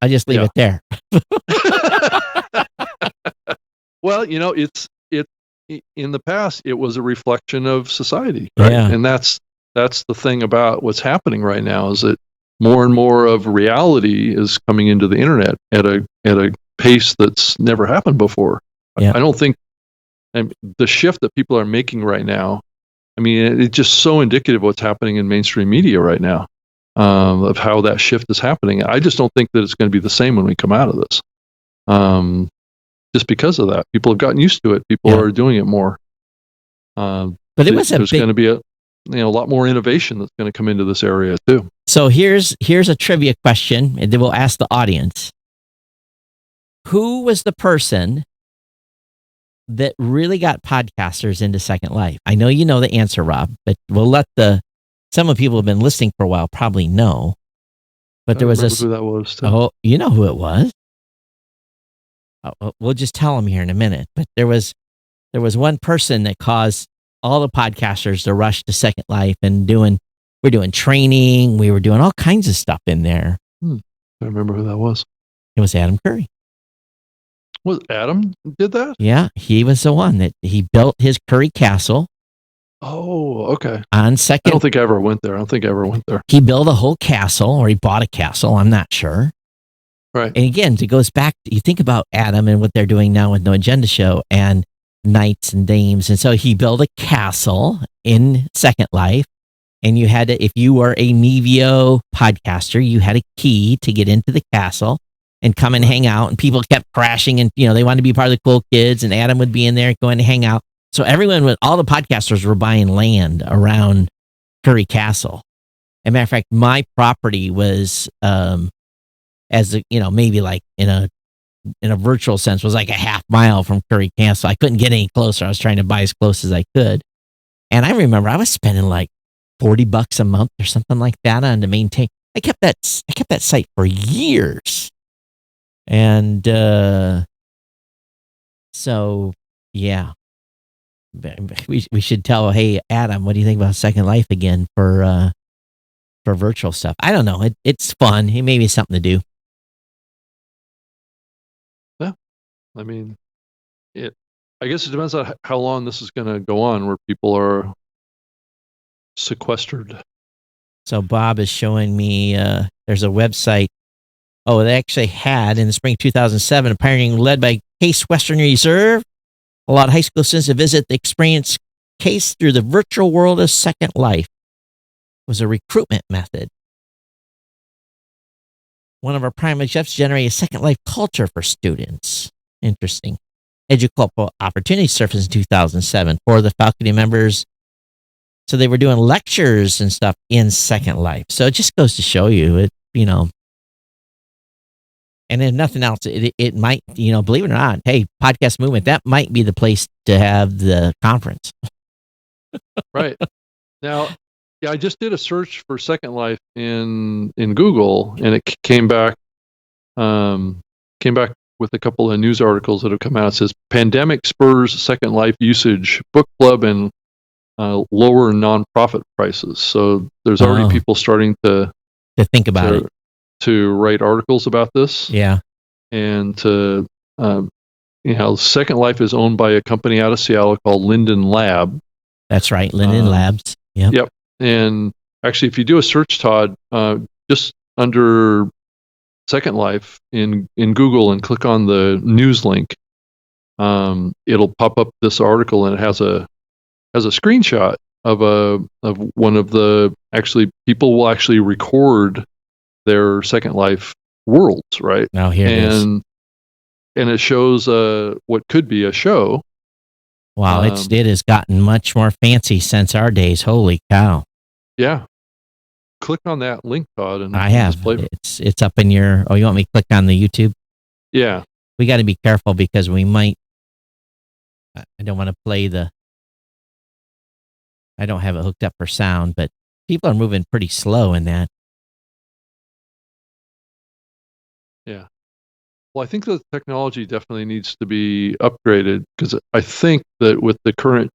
just leave it there. Well, it's in the past it was a reflection of society, right? Yeah. And that's the thing about what's happening right now is that more and more of reality is coming into the internet at a pace that's never happened before. Yeah. I don't think the shift that people are making right now, I mean, it's just so indicative of what's happening in mainstream media right now, of how that shift is happening. I just don't think that it's going to be the same when we come out of this. Just because of that, people have gotten used to it. People are doing it more. But there's going to be a lot more innovation that's going to come into this area too. So here's a trivia question, and then we'll ask the audience. Who was the person that really got podcasters into Second Life? I know you know the answer, Rob, but we'll let some of the people who have been listening for a while probably know. But there was who that was. Too. Oh, you know who it was? We'll just tell them here in a minute. But there was one person that caused all the podcasters to rush to Second Life and we're doing training. We were doing all kinds of stuff in there. I remember who that was. It was Adam Curry. Was Adam did that? Yeah, he was the one that he built his Curry Castle. Oh, okay. On Second. I don't think I ever went there. He built a whole castle, or he bought a castle. I'm not sure. Right. And again, it goes back, you think about Adam and what they're doing now with No Agenda Show and Knights and Dames. And so he built a castle in Second Life. And you had to, if you were a Mevio podcaster, you had a key to get into the castle and come and hang out. And people kept crashing and, they wanted to be part of the cool kids. And Adam would be in there going to hang out. So all the podcasters were buying land around Curry Castle. As a matter of fact, my property was, maybe like in a virtual sense, was like a half mile from Curry Castle. I couldn't get any closer. I was trying to buy as close as I could. And I remember I was spending like $40 a month or something like that on to maintain. I kept that site for years. And so yeah. We should tell, hey, Adam, what do you think about Second Life again for virtual stuff? I don't know. It's fun. It may be something to do. Yeah. I mean, I guess it depends on how long this is going to go on, where people are sequestered. So Bob is showing me there's a website. Oh, they actually had in the spring 2007 a pioneering led by Case Western Reserve. A lot of high school students to visit the experience Case through the virtual world of Second Life. It was a recruitment method. One of our primary chefs generated a Second Life culture for students. Interesting. Educational opportunity surfaced in 2007 for the faculty members. So they were doing lectures and stuff in Second Life. So it just goes to show you, and if nothing else, it might, believe it or not, hey, Podcast Movement, that might be the place to have the conference. Right. Now, yeah, I just did a search for Second Life in Google, and it came back with a couple of news articles that have come out. It says pandemic spurs Second Life usage, book club, and lower nonprofit prices. So there's already people starting to think about it, to write articles about this. Yeah. And to Second Life is owned by a company out of Seattle called Linden Lab. That's right, Linden Labs. Yep. And actually, if you do a search, Todd, just under Second Life in Google and click on the news link, it'll pop up this article, and it has a screenshot of one of the people will actually record their Second Life worlds, right? Now here it is. And it shows what could be a show. Wow, it has gotten much more fancy since our days. Holy cow! Yeah, click on that link, Todd, and I have. It's up in your. Oh, you want me to click on the YouTube? Yeah. We got to be careful because we might. I don't want to play the. I don't have it hooked up for sound, but people are moving pretty slow in that. Yeah. Well, I think the technology definitely needs to be upgraded, because I think that with the current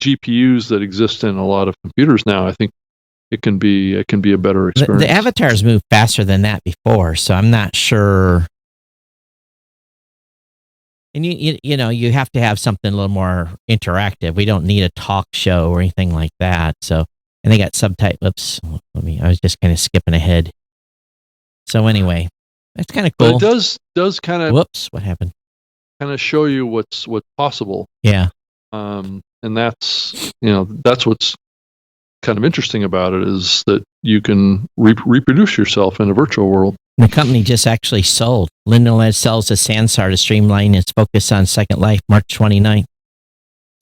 GPUs that exist in a lot of computers now, I think it can be a better experience. The avatars move faster than that before, so I'm not sure. And you know, you have to have something a little more interactive. We don't need a talk show or anything like that. So, and they got subtitles. Oops, I was just kind of skipping ahead. So anyway, that's kind of cool. But it does kind of. Whoops, what happened? Kind of show you what's possible. Yeah. And that's what's kind of interesting about it, is that you can reproduce yourself in a virtual world. The company just actually sold. Linden sells to Sansar to streamline its focus on Second Life March 29th.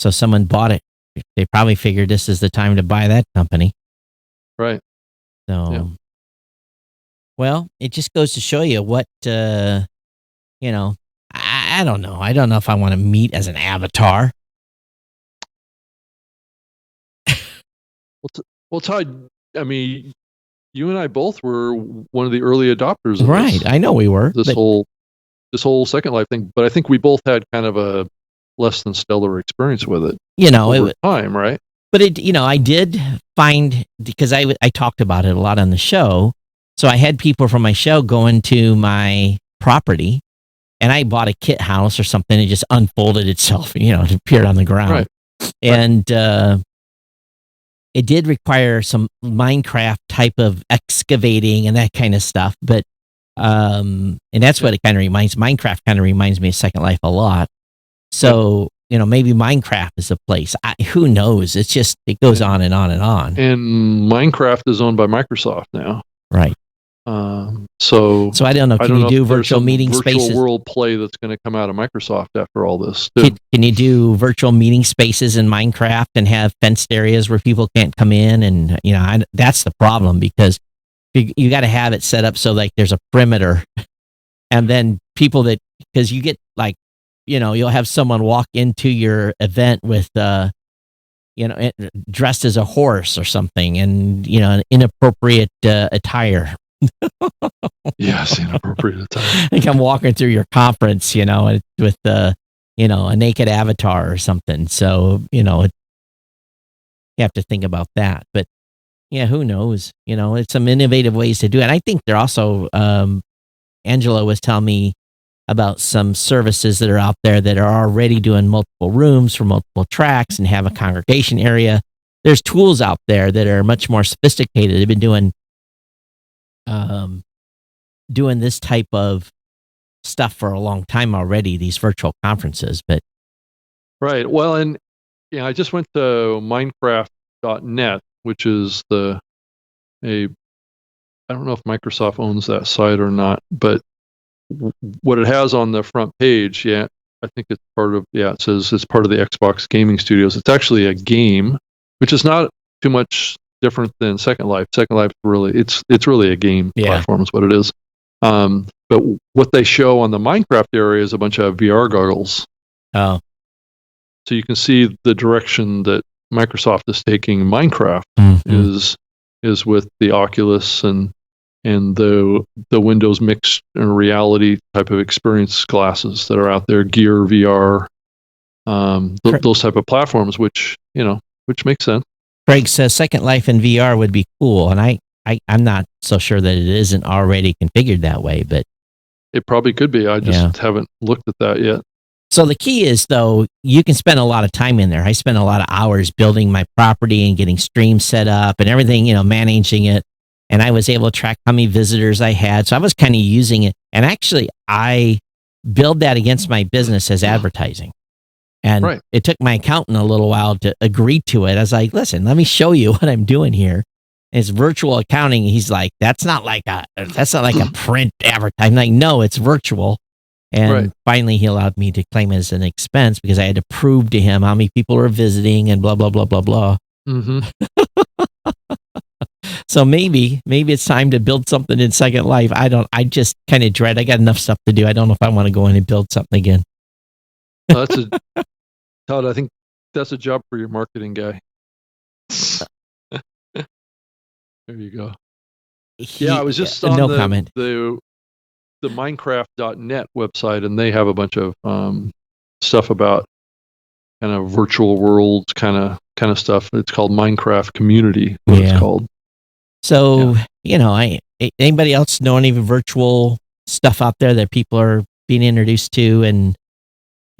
So someone bought it. They probably figured this is the time to buy that company. Right. So, yeah. Well, it just goes to show you what, I don't know. I don't know if I want to meet as an avatar. Well, Todd, I mean, you and I both were one of the early adopters of right. this. I know we were. This whole Second Life thing, but I think we both had kind of a less than stellar experience with it. Over time, right? But I did find, because I talked about it a lot on the show, so I had people from my show go into my property, and I bought a kit house or something. It just unfolded itself, it appeared on the ground, right. And it did require some Minecraft type of excavating and that kind of stuff, but and that's what it kind of reminds. Minecraft kind of reminds me of Second Life a lot. So maybe Minecraft is a place. Who knows? It's just it goes on and on and on. And Minecraft is owned by Microsoft now, right? So I don't know. Can you do virtual meeting spaces? Virtual world play that's going to come out of Microsoft after all this. Can you do virtual meeting spaces in Minecraft and have fenced areas where people can't come in? And that's the problem, because you got to have it set up so like there's a perimeter, and then people because you get like, you'll have someone walk into your event with dressed as a horse or something, and an inappropriate attire. Yes, inappropriate attire. Like I'm walking through your conference, with a naked avatar or something. So, you have to think about that. But yeah, who knows? It's some innovative ways to do it. And I think they're also, Angela was telling me about some services that are out there that are already doing multiple rooms for multiple tracks and have a congregation area. There's tools out there that are much more sophisticated. They've been doing this type of stuff for a long time already, these virtual conferences. But right. Well, and I just went to Minecraft.net, which is I don't know if Microsoft owns that site or not, but what it has on the front page, I think it's part of, it says it's part of the Xbox Gaming Studios. It's actually a game, which is not too much different than Second Life. Second Life it's really a game platform is what it is. But what they show on the Minecraft area is a bunch of VR goggles. Oh. So you can see the direction that Microsoft is taking Minecraft is with the Oculus and the Windows mixed reality type of experience glasses that are out there, Gear VR, those type of platforms, which makes sense. Craig says Second Life in VR would be cool, and I'm not so sure that it isn't already configured that way, but it probably could be. I just haven't looked at that yet. So the key is, though, you can spend a lot of time in there. I spent a lot of hours building my property and getting streams set up and everything, managing it. And I was able to track how many visitors I had. So I was kind of using it. And actually, I billed that against my business as advertising. And it took my accountant a little while to agree to it. I was like, listen, let me show you what I'm doing here. And it's virtual accounting. He's like, that's not like a print advertising. I'm like, no, it's virtual. And finally, he allowed me to claim it as an expense because I had to prove to him how many people were visiting and blah, blah, blah, blah, blah. Mm-hmm. So maybe it's time to build something in Second Life. I just kind of dread. I got enough stuff to do. I don't know if I want to go in and build something again. Todd, I think that's a job for your marketing guy. There you go. I was just on the Minecraft.net website, and they have a bunch of stuff about kind of virtual worlds kind of stuff. It's called Minecraft Community. It's called. So anybody else know any virtual stuff out there that people are being introduced to and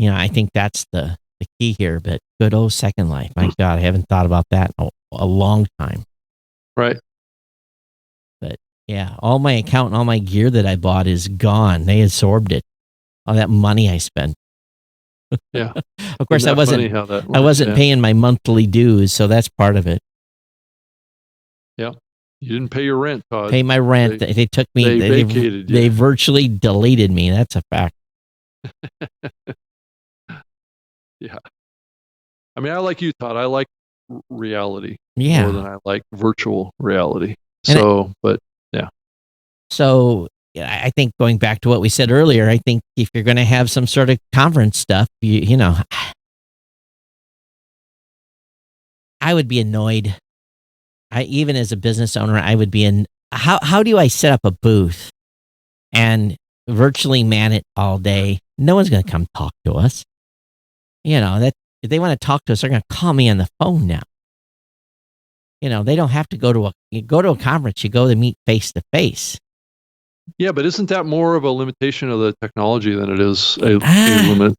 I think that's the key here. But good old Second Life. My God, I haven't thought about that in a long time. Right. But yeah, all my account and all my gear that I bought is gone. They absorbed it. All that money I spent. Yeah. Of course, I wasn't paying my monthly dues, so that's part of it. Yeah. You didn't pay your rent, Todd. Pay my rent. They took me. They vacated you. They virtually deleted me. That's a fact. Yeah. I mean, I like you, Todd. I like reality more than I like virtual reality. So I think going back to what we said earlier, I think if you're going to have some sort of conference stuff, I would be annoyed. Even as a business owner, I would be in. How do I set up a booth and virtually man it all day? No one's going to come talk to us. That if they want to talk to us, they're going to call me on the phone now. They don't have to go to a conference. You go to meet face to face. Yeah, but isn't that more of a limitation of the technology than it is a limit?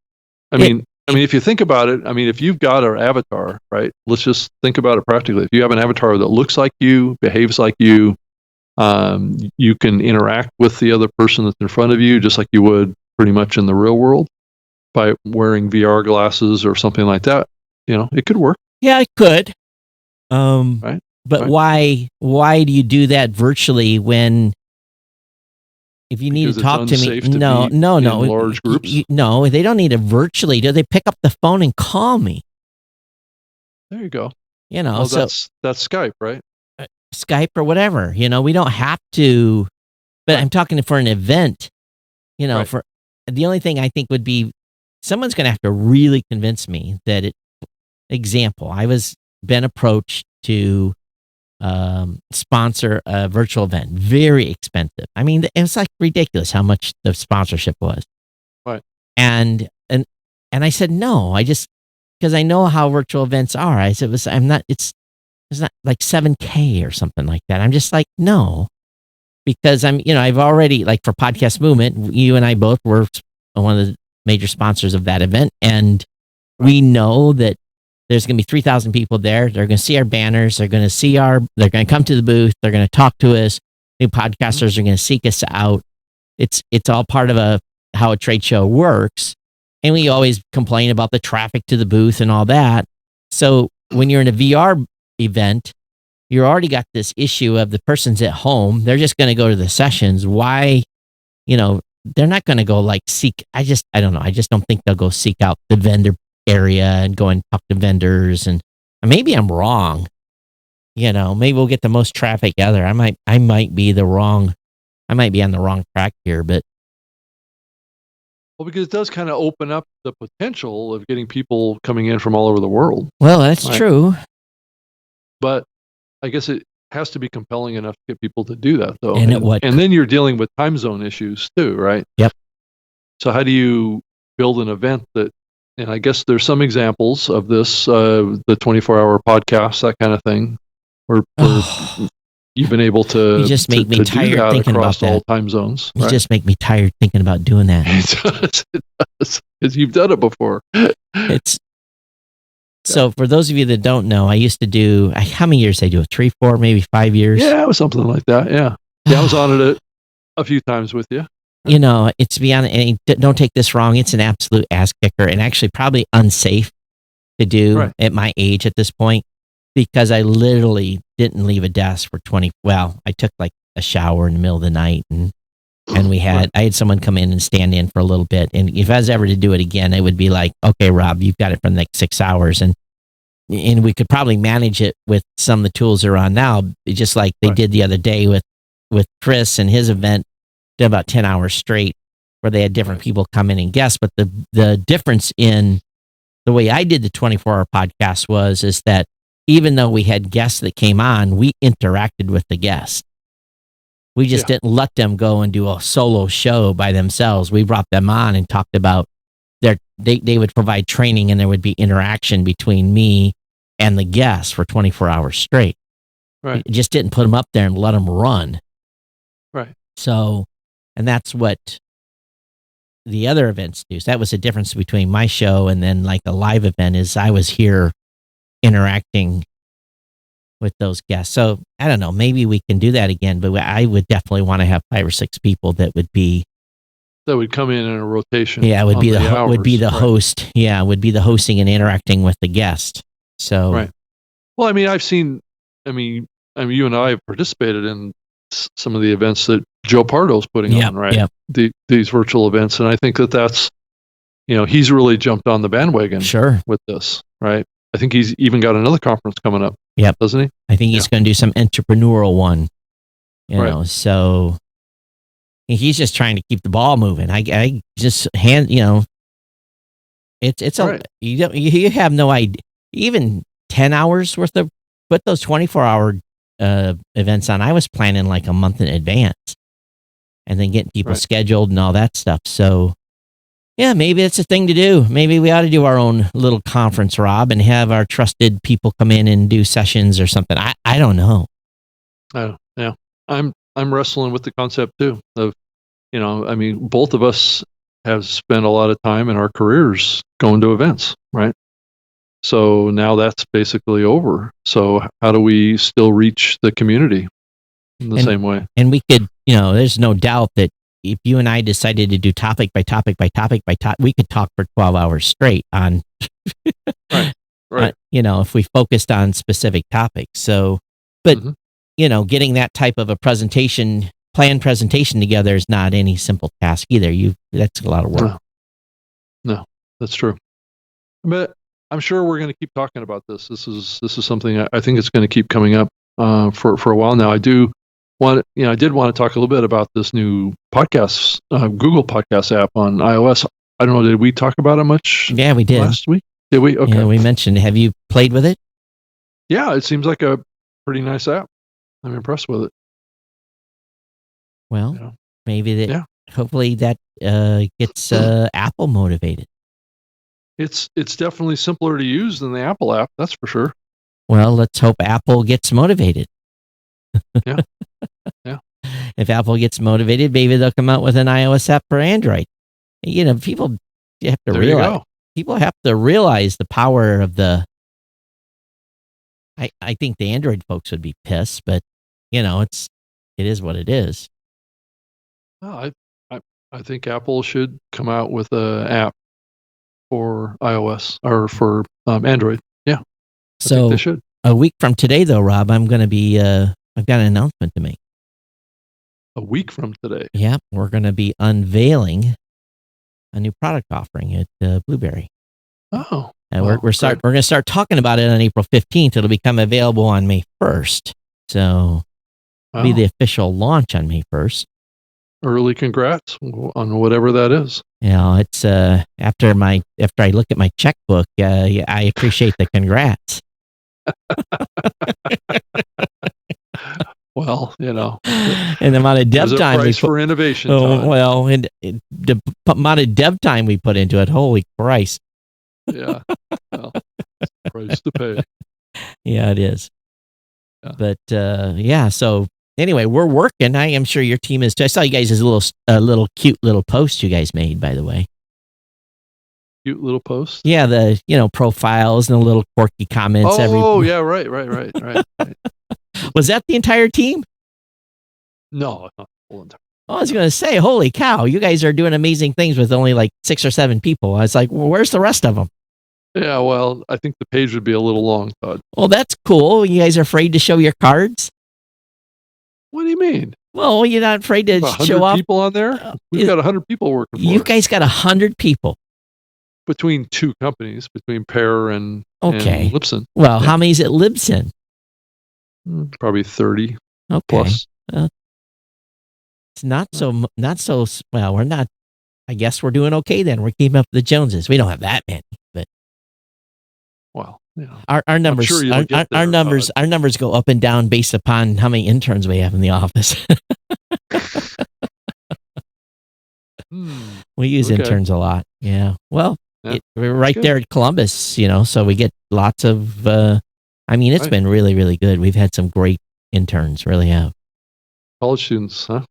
I mean, if you think about it, if you've got an avatar, right? Let's just think about it practically. If you have an avatar that looks like you, behaves like you, you can interact with the other person that's in front of you just like you would pretty much in the real world by wearing VR glasses or something like that. It could work. Yeah, it could. Right. But why do you do that virtually when if you need to talk to me? No. Large groups. No, they don't need to virtually. Do they pick up the phone and call me? There you go. So that's Skype, right? Skype or whatever. We don't have to. But I'm talking for an event. For the only thing I think would be someone's going to have to really convince me that example, I was been approached to sponsor a virtual event, very expensive. It was like ridiculous how much the sponsorship was. Right. And I said no. I just because I know how virtual events are. I said it's not like $7,000 or something like that. I'm just like no, because I've already like for Podcast Movement, you and I both were one of the major sponsors of that event, and we know that there's going to be 3,000 people there. They're going to see our banners. They're going to come to the booth. They're going to talk to us. New podcasters are going to seek us out. It's all part of how a trade show works. And we always complain about the traffic to the booth and all that. So when you're in a VR event, you already got this issue of the person's at home. They're just going to go to the sessions. Why, they're not going to go like seek. I don't know. I just don't think they'll go seek out the vendor area and go and talk to vendors. And maybe I'm wrong. Maybe we'll get the most traffic ever. I might be on the wrong track here, but. Well, because it does kind of open up the potential of getting people coming in from all over the world. Well, that's true. But I guess it has to be compelling enough to get people to do that, though. And then you're dealing with time zone issues too, right? Yep. So how do you build an event that, and I guess there's some examples of this, the 24-hour podcast, that kind of thing, where you've been able to. You just make me tired thinking about that. All time zones. You just make me tired thinking about doing that. It does. Because you've done it before. So for those of you that don't know, I used to do, how many years did I do? 3, 4, maybe 5 years? Yeah, it was something like that. Yeah. I was on it a few times with you. It's beyond, and don't take this wrong, it's an absolute ass kicker and actually probably unsafe to do at my age at this point, because I literally didn't leave a desk for I took like a shower in the middle of the night and I had someone come in and stand in for a little bit. And if I was ever to do it again, it would be like, okay, Rob, you've got it for the next 6 hours. And we could probably manage it with some of the tools they're on now, just like they did the other day with Chris and his event, did about 10 hours straight where they had different people come in and guest. But the difference in the way I did the 24-hour podcast is that even though we had guests that came on, we interacted with the guests. We just didn't let them go and do a solo show by themselves. We brought them on and talked about they would provide training, and there would be interaction between me and the guests for 24 hours straight. Right. It just didn't put them up there and let them run. Right. So, and that's what the other events do. So that was the difference between my show and then like a live event is I was here interacting with those guests. So I don't know, maybe we can do that again, but I would definitely want to have 5 or 6 people that would come in a rotation. Yeah, would be the right. host. Yeah, would be the hosting and interacting with the guest. So right. Well, I mean, you and I have participated in some of the events that Joe Pardo's putting on, right? Yeah. These virtual events, and I think that's, he's really jumped on the bandwagon. Sure. With this, right? I think he's even got another conference coming up. Yep. Doesn't he? I think he's going to do some entrepreneurial one. Right. So he's just trying to keep the ball moving. I just it's a right. you have no idea. Even 10 hours worth of put those 24-hour events on. I was planning like a month in advance, and then getting people scheduled and all that stuff. So yeah, maybe it's a thing to do. Maybe we ought to do our own little conference, Rob, and have our trusted people come in and do sessions or something. I don't know. Oh, yeah. I'm wrestling with the concept too of, both of us have spent a lot of time in our careers going to events, right? So now that's basically over. So how do we still reach the community in the same way? And we could, there's no doubt that if you and I decided to do topic by topic by topic by topic, we could talk for 12 hours straight on, right. If we focused on specific topics. So, but, getting that type of a planned presentation together is not any simple task either. That's a lot of work. No, that's true. But I'm sure we're going to keep talking about this. This is something I think it's going to keep coming up for a while now. I did want to talk a little bit about this new podcast, Google Podcast app on iOS. I don't know, did we talk about it much? Yeah, we did. Last week? Did we? Okay. Yeah, we mentioned. Have you played with it? Yeah, it seems like a pretty nice app. I'm impressed with it. Well, maybe that. Hopefully that gets Apple motivated. It's definitely simpler to use than the Apple app, that's for sure. Well, let's hope Apple gets motivated. Yeah. If Apple gets motivated, maybe they'll come out with an iOS app for Android. People have to realize. People have to realize the power of the. I think the Android folks would be pissed, but it is what it is. Well, I think Apple should come out with an app for iOS or for Android. Yeah. I think they should. A week from today, though, Rob, I'm going to be. I've got an announcement to make. A week from today. Yeah, we're going to be unveiling a new product offering at Blueberry. Oh. And we're going to start talking about it on April 15th. It'll become available on May 1st. So it'll be the official launch on May 1st. Early congrats on whatever that is. It's after I look at my checkbook, I appreciate the congrats. Well, and the amount of dev time we put for innovation. And the amount of dev time we put into it. Holy Christ! Yeah, well, price to pay. Yeah, it is. Yeah. But so anyway, we're working. I am sure your team is too. I saw you guys' a little cute little post you guys made, by the way. Cute little post? Yeah, the profiles and the little quirky comments. Oh, yeah, right. Was that the entire team? No, not the whole entire. I was going to say, holy cow, you guys are doing amazing things with only like 6 or 7 people. I was like, well, where's the rest of them? Yeah, well, I think the page would be a little long, Todd. Well, that's cool. You guys are afraid to show your cards? What do you mean? Well, you're not afraid to show off people on there? We've got 100 people working for us. You guys got 100 people. Between 2 companies, between Pear and Libsyn. Well, how many is at Libsyn? Probably 30 plus. It's not so well. We're not. I guess we're doing okay then. We're keeping up with the Joneses. We don't have that many, but well, our numbers, our numbers go up and down based upon how many interns we have in the office. We use interns a lot. Yeah. Well, we're right there at Columbus, so we get lots of. It's been really, really good. We've had some great interns. Really have. College students, huh?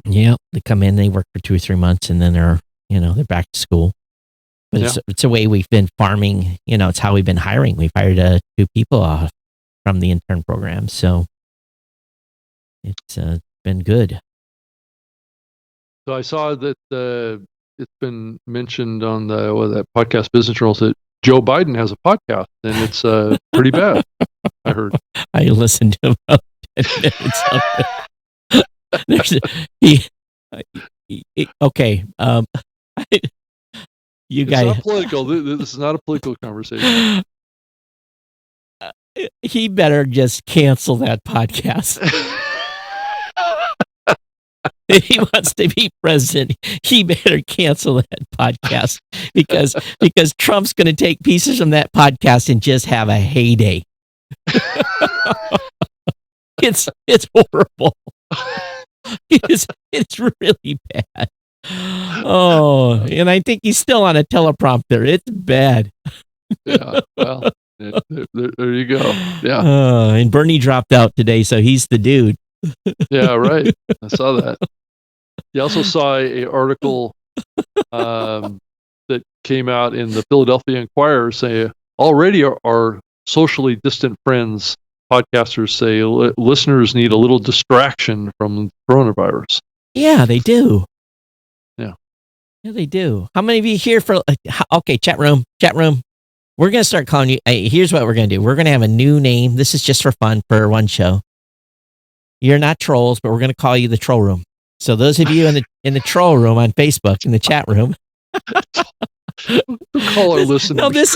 Yeah. They come in, they work for 2 or 3 months, and then they're they're back to school. But it's a way we've been farming. It's how we've been hiring. We've hired 2 people off from the intern program, so it's been good. So I saw that it's been mentioned on that podcast Business Rules that Joe Biden has a podcast, and it's pretty bad. I heard. I listened to about 10 minutes of it. Okay. You it's guys. Not political. This is not a political conversation. He better just cancel that podcast. If he wants to be president, he better cancel that podcast because Trump's going to take pieces from that podcast and just have a heyday. It's horrible. It's really bad. Oh, and I think he's still on a teleprompter. It's bad. Yeah, well, there you go. Yeah. And Bernie dropped out today, so he's the dude. Yeah, right. I saw that. You also saw an article that came out in the Philadelphia Inquirer saying already our socially distant friends, podcasters say listeners need a little distraction from coronavirus. Yeah, they do. Yeah, they do. How many of you here for? Okay, chat room. We're gonna start calling you. Here's what we're gonna do. We're gonna have a new name. This is just for fun for one show. You're not trolls, but we're gonna call you the Troll Room. So those of you in the Troll Room on Facebook in the chat room. Call our listeners. No, this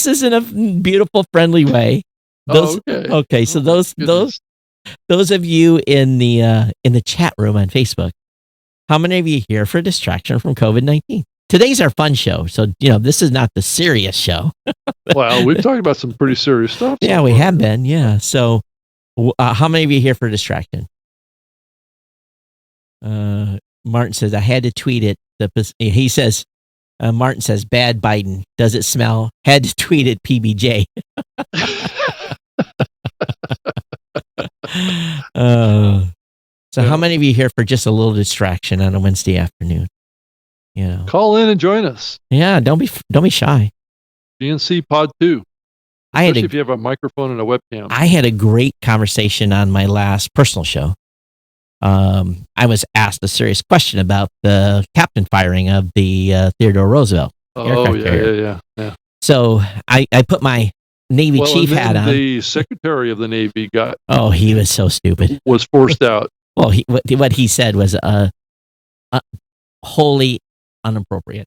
isn't a beautiful, friendly way. Okay. So those of you in the chat room on Facebook, how many of you here for distraction from COVID-19? Today's our fun show, so this is not the serious show. Well, we've talked about some pretty serious stuff. Yeah, we have been. Yeah. So, how many of you here for distraction? Martin says I had to tweet it. He says. Martin says, bad Biden. Does it smell? Had to tweet it, PBJ. So how many of you here for just a little distraction on a Wednesday afternoon? Call in and join us. Yeah, don't be shy. GNC Pod 2. Especially if you have a microphone and a webcam. I had a great conversation on my last personal show. I was asked a serious question about the captain firing of the Theodore Roosevelt. Oh, yeah. So I put my Navy chief hat on. The Secretary of the Navy got. Oh, he was so stupid. Was forced out. Well, what he said was wholly inappropriate.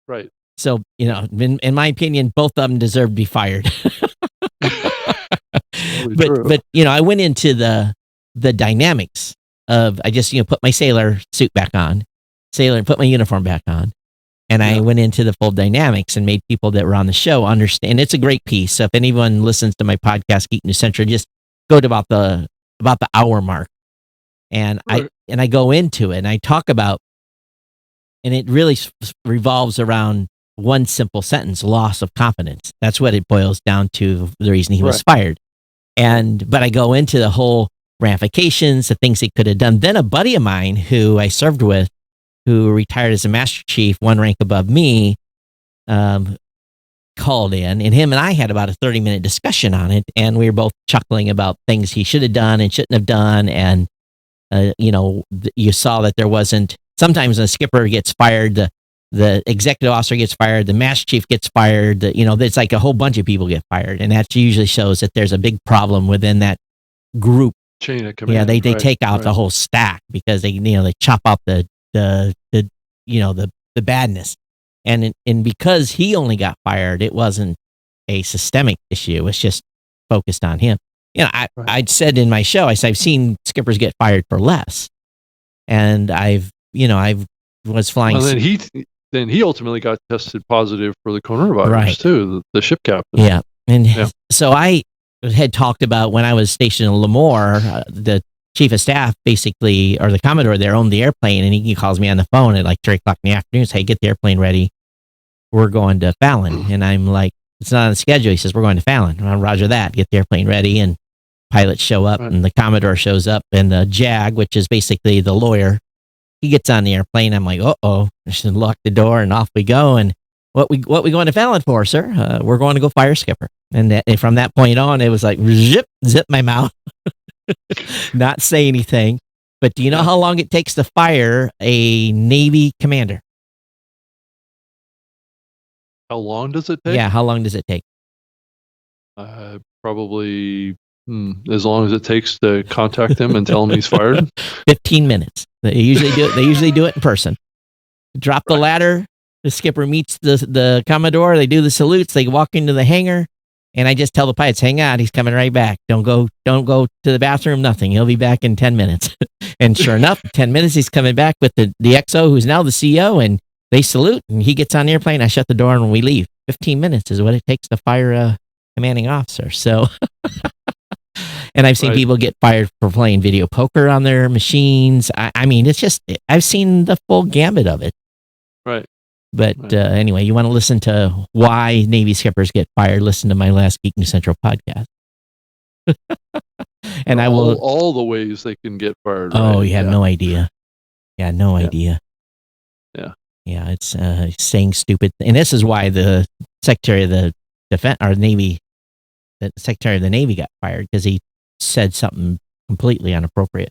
Right. So, in my opinion, both of them deserve to be fired. But I went into the dynamics of, I just, put my sailor suit back on, put my uniform back on. And I went into the full dynamics and made people that were on the show understand. It's a great piece. So if anyone listens to my podcast, Geek News Central, just go to about the hour mark. And I go into it and I talk about, and it really revolves around one simple sentence: loss of confidence. That's what it boils down to, the reason he was fired. But I go into the whole ramifications, the things he could have done. Then a buddy of mine who I served with, who retired as a Master Chief, one rank above me, called in, and him and I had about a 30-minute discussion on it, and we were both chuckling about things he should have done and shouldn't have done. And you saw that there wasn't. Sometimes when a skipper gets fired, the executive officer gets fired, the Master Chief gets fired. It's like a whole bunch of people get fired, and that usually shows that there's a big problem within that group. Chain of command. Yeah, they take out the whole stack because they chop out the badness, and because he only got fired, it wasn't a systemic issue. It was just focused on him. I'd said in my show, I've seen skippers get fired for less, and I was flying. Well, then he ultimately got tested positive for the coronavirus too. The ship captain. Yeah, so I had talked about when I was stationed in Lemoore, the chief of staff basically, or the Commodore there, owned the airplane, and he calls me on the phone at like 3:00 in the afternoon. Say, hey, get the airplane ready. We're going to Fallon. And I'm like, it's not on the schedule. He says, we're going to Fallon. Roger that. Get the airplane ready. And pilots show up, and the Commodore shows up, and the JAG, which is basically the lawyer, he gets on the airplane. I'm like, uh-oh. I should lock the door, and off we go. And what we going to Fallon for, sir? We're going to go fire skipper. And from that point on, it was like, zip my mouth. Not say anything. But do you know how long it takes to fire a Navy commander? How long does it take? Yeah, how long does it take? Probably as long as it takes to contact him and tell him he's fired. 15 minutes. They usually do it in person. Drop the ladder. The skipper meets the Commodore. They do the salutes. They walk into the hangar, and I just tell the pilots, "Hang on, he's coming right back. Don't go to the bathroom. Nothing. He'll be back in 10 minutes." And sure enough, 10 minutes, he's coming back with the XO, who's now the CEO, and they salute, and he gets on the airplane. I shut the door, and we leave. 15 minutes is what it takes to fire a commanding officer. So, and I've seen people get fired for playing video poker on their machines. I mean, it's just, I've seen the full gambit of it. Right. But anyway, you want to listen to why Navy skippers get fired, listen to my last Geek News Central podcast. And I will... All the ways they can get fired. Oh, right? you have no idea. Yeah, no idea. Yeah. Yeah, it's saying stupid. And this is why the Secretary of the Defense, or Navy, the Secretary of the Navy got fired, because he said something completely inappropriate.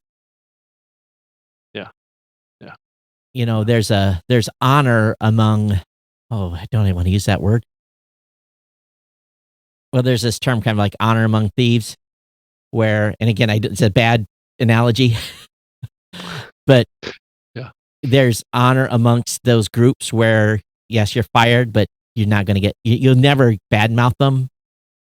Yeah. Yeah. You know, there's honor among, I don't even want to use that word. Well, there's this term kind of like honor among thieves, where, and again, it's a bad analogy, but there's honor amongst those groups where, yes, you're fired, but you're not going to get, you'll never badmouth them.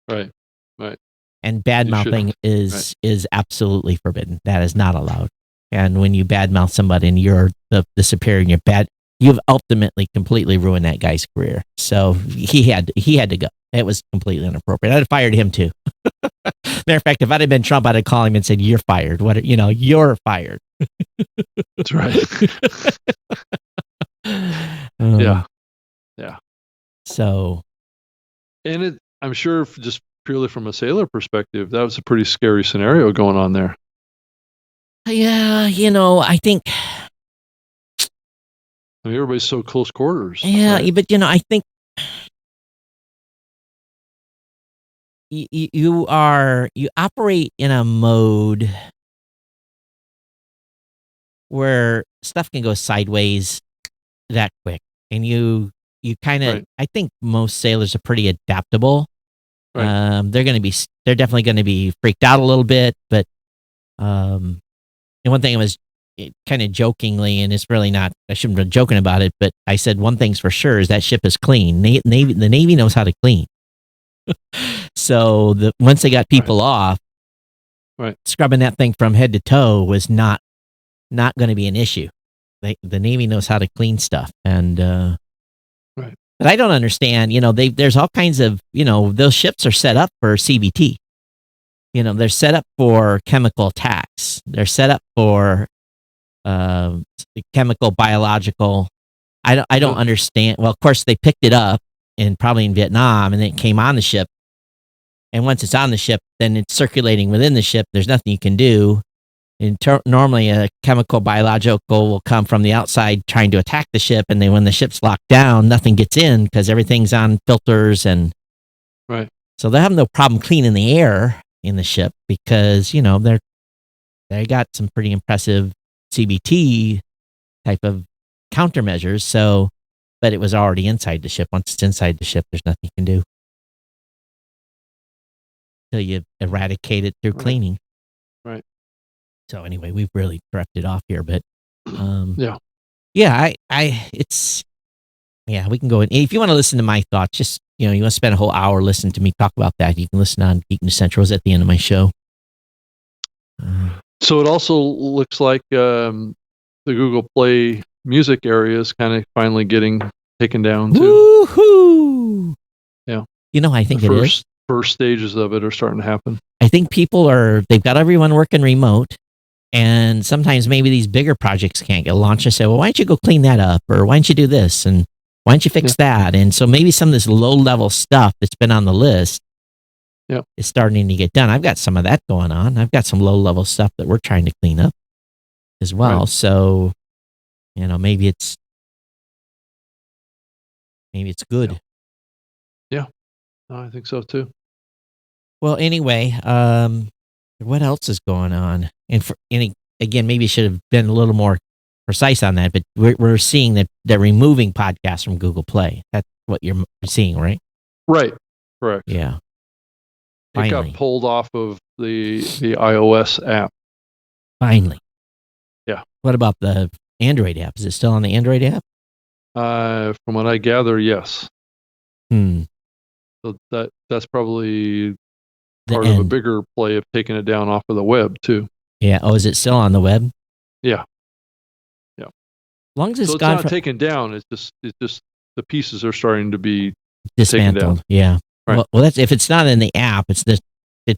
Right. Right. And badmouthing is absolutely forbidden. That is not allowed. And when you badmouth somebody and you're the superior and you've ultimately completely ruined that guy's career. So he had to go. It was completely inappropriate. I'd have fired him too. Matter of fact, if I'd have been Trump, I'd have called him and said, "You're fired. You're fired." That's right. Yeah. So, and I'm sure just purely from a sailor perspective, that was a pretty scary scenario going on there. Yeah, I think. I mean, everybody's so close quarters. Yeah, right? but I think you operate in a mode where stuff can go sideways that quick, and you kind of, I think most sailors are pretty adaptable. Right. They're definitely going to be freaked out a little bit, but and one thing I was kind of jokingly, and it's really not, I shouldn't have been joking about it, but I said one thing's for sure is that ship is clean. The Navy knows how to clean. So once they got people off, scrubbing that thing from head to toe was not going to be an issue. The Navy knows how to clean stuff, and but I don't understand. There's all kinds of, those ships are set up for CBT. They're set up for chemical attacks. They're set up for chemical, biological. I don't understand. Well, of course, they picked it up probably in Vietnam, and then it came on the ship. And once it's on the ship, then it's circulating within the ship. There's nothing you can do. Normally, a chemical, biological will come from the outside trying to attack the ship, and then when the ship's locked down, nothing gets in because everything's on filters, and so they have no problem cleaning the air in the ship because they got some pretty impressive CBT type of countermeasures. So, but it was already inside the ship. Once it's inside the ship, there's nothing you can do until you eradicate it through cleaning. Right. So anyway, we've really drifted off here, but yeah, we can go in. If you want to listen to my thoughts, just you want to spend a whole hour listening to me talk about that, you can listen on Geek News Central. It's at the end of my show. So it also looks like the Google Play music area is kind of finally getting taken down too. Woohoo! Yeah. I think it is. First stages of it are starting to happen. I think they've got everyone working remote, and sometimes maybe these bigger projects can't get launched and say, well, why don't you go clean that up? Or why don't you do this? And why don't you fix that? And so maybe some of this low-level stuff that's been on the list is starting to get done. I've got some of that going on. I've got some low-level stuff that we're trying to clean up as well. Right. So maybe it's good. Yeah. I think so too. Well, anyway, what else is going on? And again, maybe I should have been a little more precise on that, but we're seeing that they're removing podcasts from Google Play. That's what you're seeing, right? Right. Correct. Yeah. It Finally. got pulled off of the iOS app. Finally. Yeah. What about the Android app? Is it still on the Android app? From what I gather, yes. So that's probably part of a bigger play of taking it down off of the web too. Yeah. Oh, is it still on the web? Yeah. As long as it's not taken down. It's just the pieces are starting to be dismantled. Yeah. Right. Well, that's if it's not in the app, it's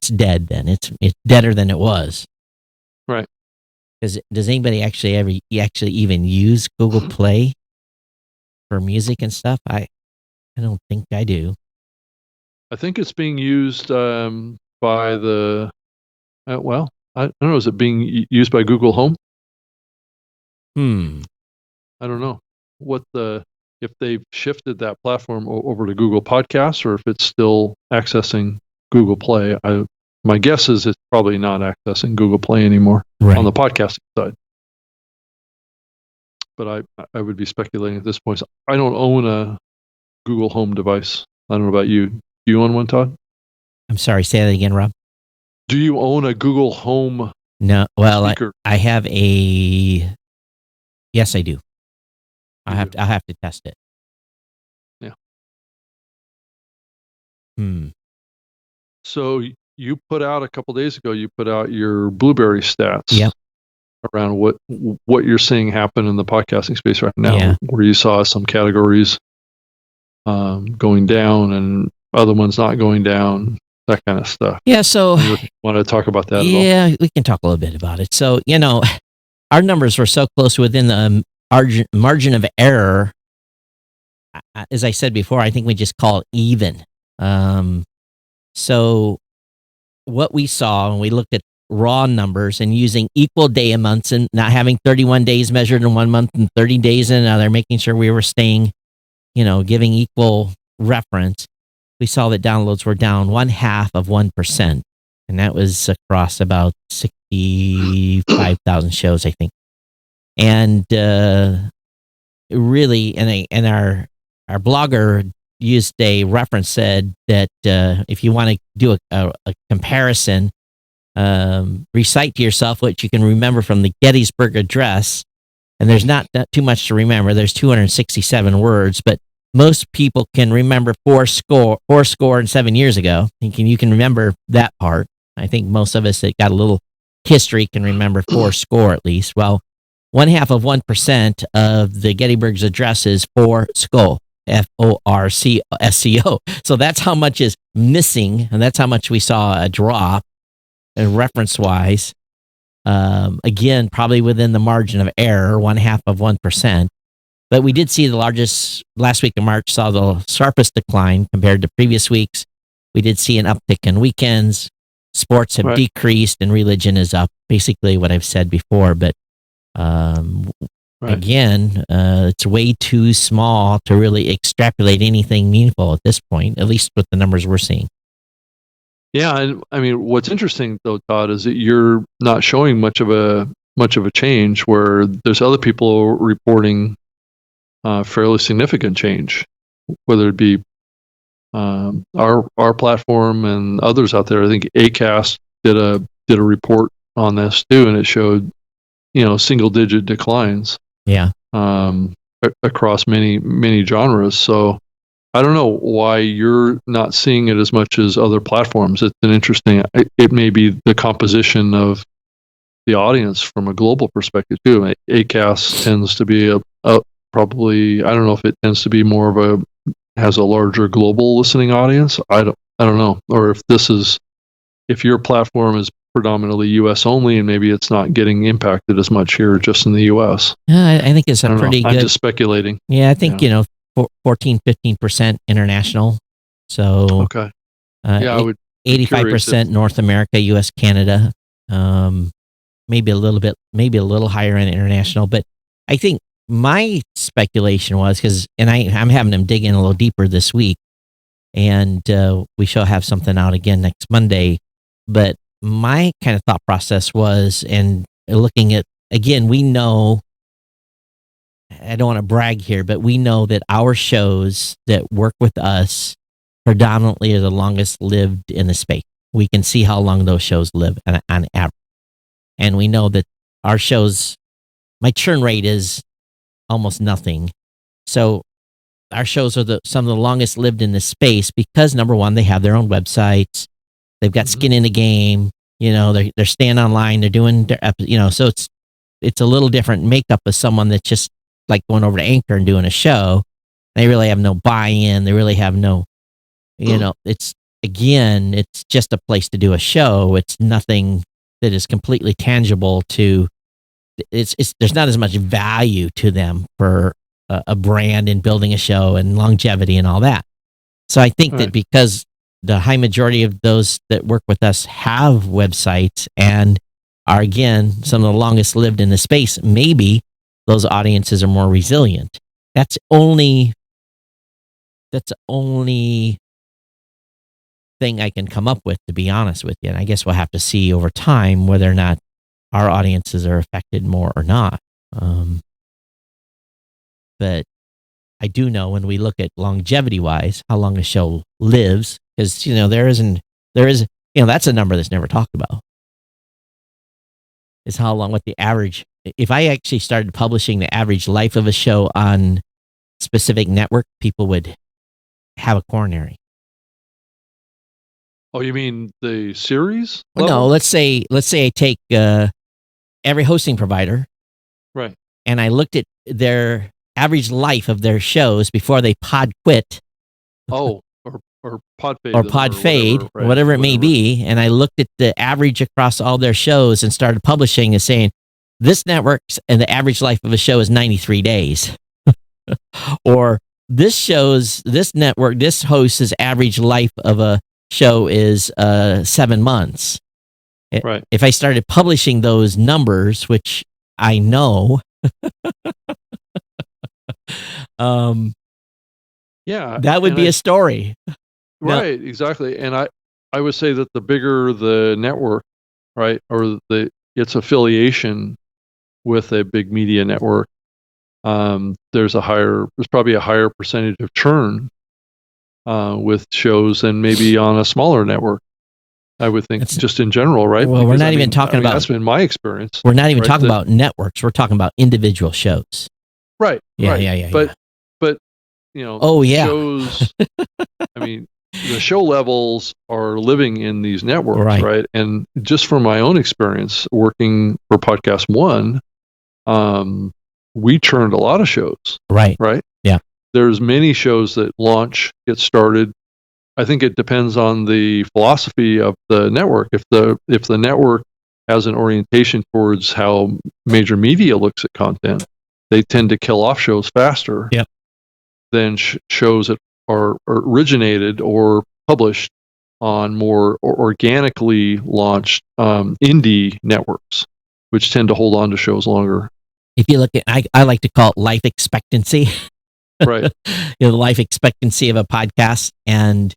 dead. Then it's deader than it was. Right. Does anybody actually even use Google Play for music and stuff? I don't think I do. I think it's being used by the. I don't know. Is it being used by Google Home? I don't know if they've shifted that platform over to Google Podcasts or if it's still accessing Google Play. My guess is it's probably not accessing Google Play anymore on the podcasting side. But I would be speculating at this point. I don't own a Google Home device. I don't know about you. Do you own one, Todd? I'm sorry. Say that again, Rob. Do you own a Google Home? No. Well, I have a. Yes, I do. I have to test it. Yeah. So you put out a couple days ago. You put out your Blueberry stats. Yeah. Around what you're seeing happen in the podcasting space right now, yeah. where you saw some categories going down and other ones not going down, that kind of stuff. Yeah. So want to talk about that? Yeah, we can talk a little bit about it. So our numbers were so close within the margin of error. As I said before, I think we just call it even. So what we saw, and we looked at raw numbers and using equal day amounts and not having 31 days measured in one month and 30 days in another, making sure we were staying, giving equal reference. We saw that downloads were down 0.5%. And that was across about 65,000 shows, I think. And really, and our blogger used a reference, said that if you want to do a comparison, recite to yourself what you can remember from the Gettysburg Address. And there's not too much to remember. There's 267 words, but most people can remember four score and 7 years ago. You can remember that part. I think most of us that got a little history can remember four score at least. Well, 0.5% of the Gettysburg Address is fourscore, FORCSCO. So that's how much is missing, and that's how much we saw a drop, reference-wise. Again, probably within the margin of error, 0.5%. But we did see the largest, last week of March, saw the sharpest decline compared to previous weeks. We did see an uptick in weekends. Sports have decreased and religion is up. Basically what I've said before. But again, it's way too small to really extrapolate anything meaningful at this point, at least with the numbers we're seeing. Yeah, and I mean, what's interesting though, Todd, is that you're not showing much of a change where there's other people reporting fairly significant change, whether it be our platform and others out there. I think Acast did a report on this too, and it showed single digit declines. Yeah. Across many genres. So I don't know why you're not seeing it as much as other platforms. It's an interesting. It may be the composition of the audience from a global perspective too. Acast tends to be a probably, I don't know if it tends to be more of has a larger global listening audience. I don't know. Or if your platform is predominantly U.S. only, and maybe it's not getting impacted as much here just in the U.S. I think it's pretty good. I'm just speculating. Yeah, I think 14-15% international. So okay. I would 85% North America, U.S., Canada. Maybe a little higher in international, but I think my speculation was I'm having them dig in a little deeper this week, and we shall have something out again next Monday. But my kind of thought process was, and looking at, again, we know, I don't want to brag here, but we know that our shows that work with us predominantly are the longest lived in the space. We can see how long those shows live on average. And we know that our shows, my churn rate is almost nothing. So our shows are some of the longest lived in this space because, number one, they have their own websites. They've got skin in the game. They're staying online. They're doing their, so it's a little different makeup of someone that's just like going over to Anchor and doing a show. They really have no buy-in. They really have no, it's just a place to do a show. It's nothing that is completely tangible to, there's not as much value to them for a brand and building a show and longevity and all that. So I think that because the high majority of those that work with us have websites and are, again, some of the longest lived in the space, maybe those audiences are more resilient. That's only thing I can come up with, to be honest with you. And I guess we'll have to see over time whether or not our audiences are affected more or not. But I do know when we look at longevity-wise, how long a show lives, because that's a number that's never talked about. Is how long, what the average. If I actually started publishing the average life of a show on specific network, people would have a coronary. Oh, you mean the series? Well, no, let's say I take every hosting provider, right, and I looked at their average life of their shows before they pod quit. Oh, or pod fade. Or pod fade, whatever it may be. And I looked at the average across all their shows and started publishing and saying, this network's and the average life of a show is 93 days. Or this host's average life of a show is 7 months. Right. If I started publishing those numbers, which I know, that would be a story. Right, exactly. And I would say that the bigger the network, right, or its affiliation with a big media network, there's probably a higher percentage of churn with shows than maybe on a smaller network. I would think, just in general, right? Well, we're not even talking about. That's been my experience. We're not even talking about networks. We're talking about individual shows. Right. Yeah. Right. Yeah. But Oh yeah. Shows. I mean, the show levels are living in these networks, right? And just from my own experience working for Podcast One, we churned a lot of shows. Right. Right. Yeah. There's many shows that get started. I think it depends on the philosophy of the network. If the network has an orientation towards how major media looks at content, they tend to kill off shows faster than shows that are originated or published on more organically launched indie networks, which tend to hold on to shows longer. If you look at, I like to call it life expectancy. Right. The life expectancy of a podcast. And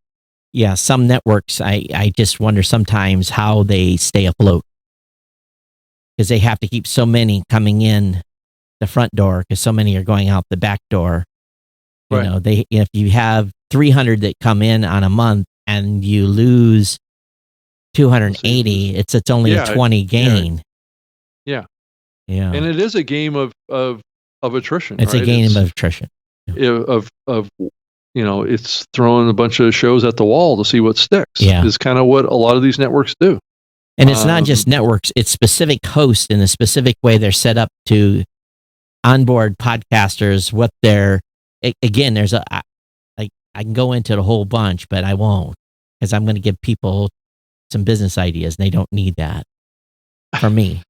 yeah, some networks, I just wonder sometimes how they stay afloat, because they have to keep so many coming in the front door, because so many are going out the back door. If you have 300 that come in on a month and you lose 280, it's only a 20 gain. Yeah. Yeah. And it is a game of attrition. It's a game of attrition. It's throwing a bunch of shows at the wall to see what sticks. Yeah. Is kind of what a lot of these networks do. And it's not just networks, it's specific hosts in a specific way they're set up to onboard podcasters, what they're, again, I can go into the whole bunch, but I won't, because I'm going to give people some business ideas, and they don't need that for me.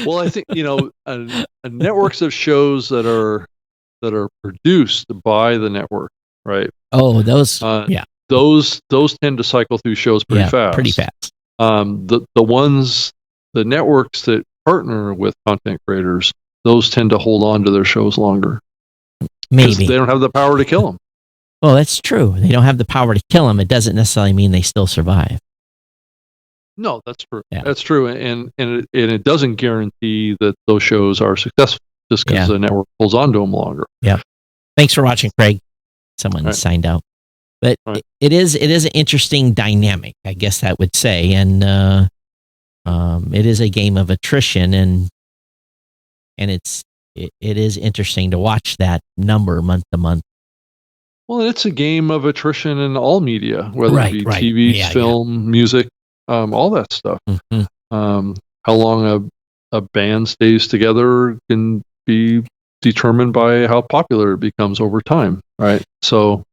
Well, I think, networks of shows that are produced by the network, right? Oh, those, those tend to cycle through shows pretty fast. Pretty fast. The networks that partner with content creators, those tend to hold on to their shows longer. Maybe they don't have the power to kill them. Well, that's true. They don't have the power to kill them. It doesn't necessarily mean they still survive. No, that's true. Yeah. That's true, and it doesn't guarantee that those shows are successful just because the network holds on to them longer. Yeah. Thanks for watching, Craig. Someone signed out, but it is an interesting dynamic, I guess that would say, and it is a game of attrition, and it is interesting to watch that number month to month. Well, it's a game of attrition in all media, whether it be TV, film, music, all that stuff. Mm-hmm. How long a band stays together can be determined by how popular it becomes over time, right? So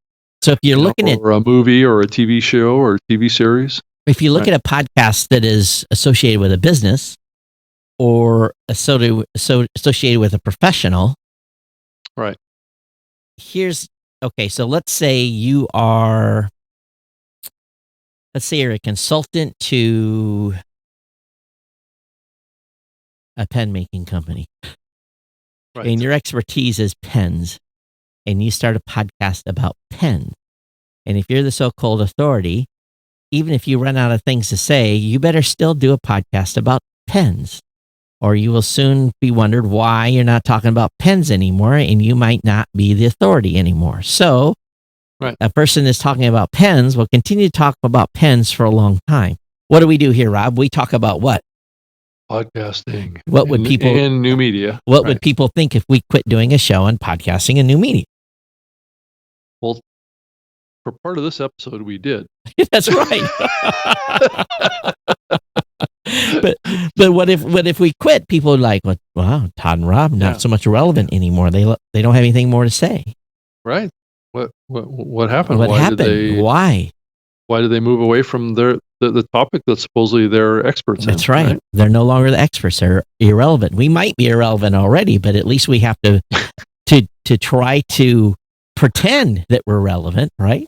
if you're looking at a movie or a TV show or a TV series, if you look at a podcast that is associated with a business or associated with a professional, right? So let's say you're a consultant to a pen making company. Right. And your expertise is pens, and you start a podcast about pens. And if you're the so-called authority, even if you run out of things to say, you better still do a podcast about pens, or you will soon be wondered why you're not talking about pens anymore, and you might not be the authority anymore. So a person that's talking about pens will continue to talk about pens for a long time. What do we do here, Rob? We talk about what? Podcasting. What would people in new media? What would people think if we quit doing a show on podcasting and new media? Well, for part of this episode, we did. That's right. but what if we quit? People are like, well, wow, Todd and Rob not so much relevant anymore. They don't have anything more to say. Right. What happened? Why? Why did they move away from the topic that supposedly they're experts in? That's right. They're no longer the experts. They're irrelevant. We might be irrelevant already, but at least we have to try to pretend that we're relevant, right?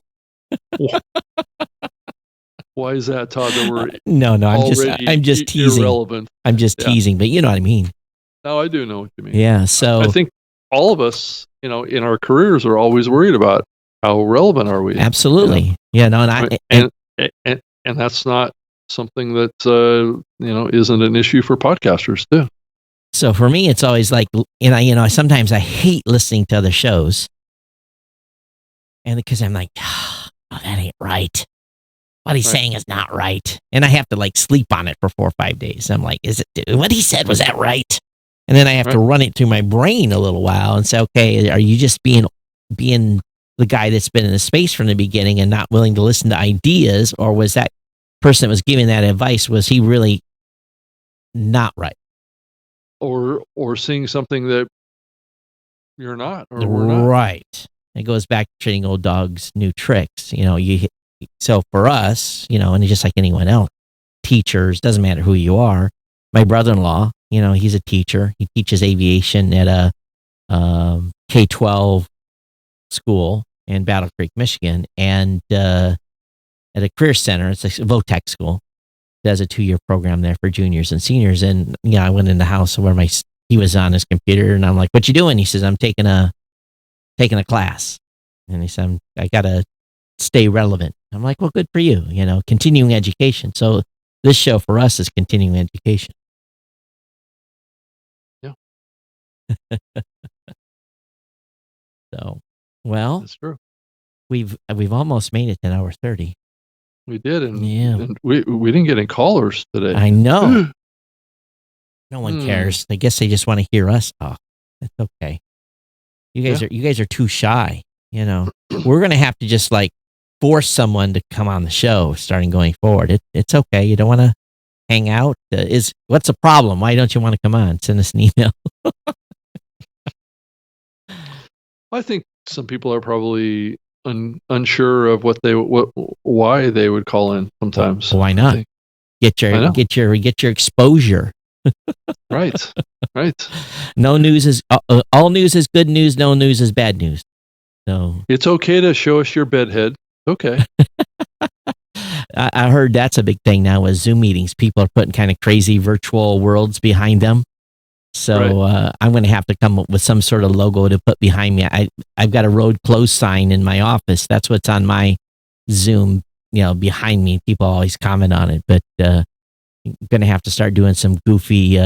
Why is that, Todd? That we're no. I'm just teasing. Irrelevant. I'm just teasing, but you know what I mean. No, I do know what you mean. Yeah. So I think all of us, in our careers, are always worried about how relevant are we. Absolutely. Yeah. No, and that's not something that isn't an issue for podcasters too. So for me, it's always like, sometimes I hate listening to other shows, and because I'm like, oh, that ain't right. What he's saying is not right, and I have to sleep on it for 4 or 5 days. I'm like, is it what he said? Was that right? And then I have to run it through my brain a little while and say, okay, are you just being the guy that's been in the space from the beginning and not willing to listen to ideas, or was that person that was giving that advice, was he really not right? Or seeing something that you're not, or we're not. Right. It goes back to treating old dogs new tricks. So for us, and just like anyone else, teachers, doesn't matter who you are. My brother-in-law, he's a teacher. He teaches aviation at a K-12 school in Battle Creek, Michigan, and at a career center. It's a VOTEC school. Does a 2-year program there for juniors and seniors. And I went in the house where he was on his computer, and I'm like, "What you doing?" He says, "I'm taking a class." And he said, "I gotta stay relevant." I'm like, "Well, good for you. Continuing education." So this show for us is continuing education. Yeah. So, well, that's true. We've almost made it to hour 30. We did, and we didn't get any callers today. I know. No one cares. I guess they just want to hear us talk. That's okay. You guys are too shy. We're gonna have to just force someone to come on the show starting going forward. It's okay. You don't want to hang out. What's the problem? Why don't you want to come on? Send us an email. I think some people are probably unsure of why they would call in sometimes. Why not? Get your exposure. Right. No news is all news is good news. No news is bad news. So it's okay to show us your bedhead. Okay. I heard that's a big thing now with Zoom meetings. People are putting kind of crazy virtual worlds behind them. So I'm going to have to come up with some sort of logo to put behind me. I've got a road closed sign in my office. That's what's on my Zoom, behind me. People always comment on it, but I'm going to have to start doing some goofy,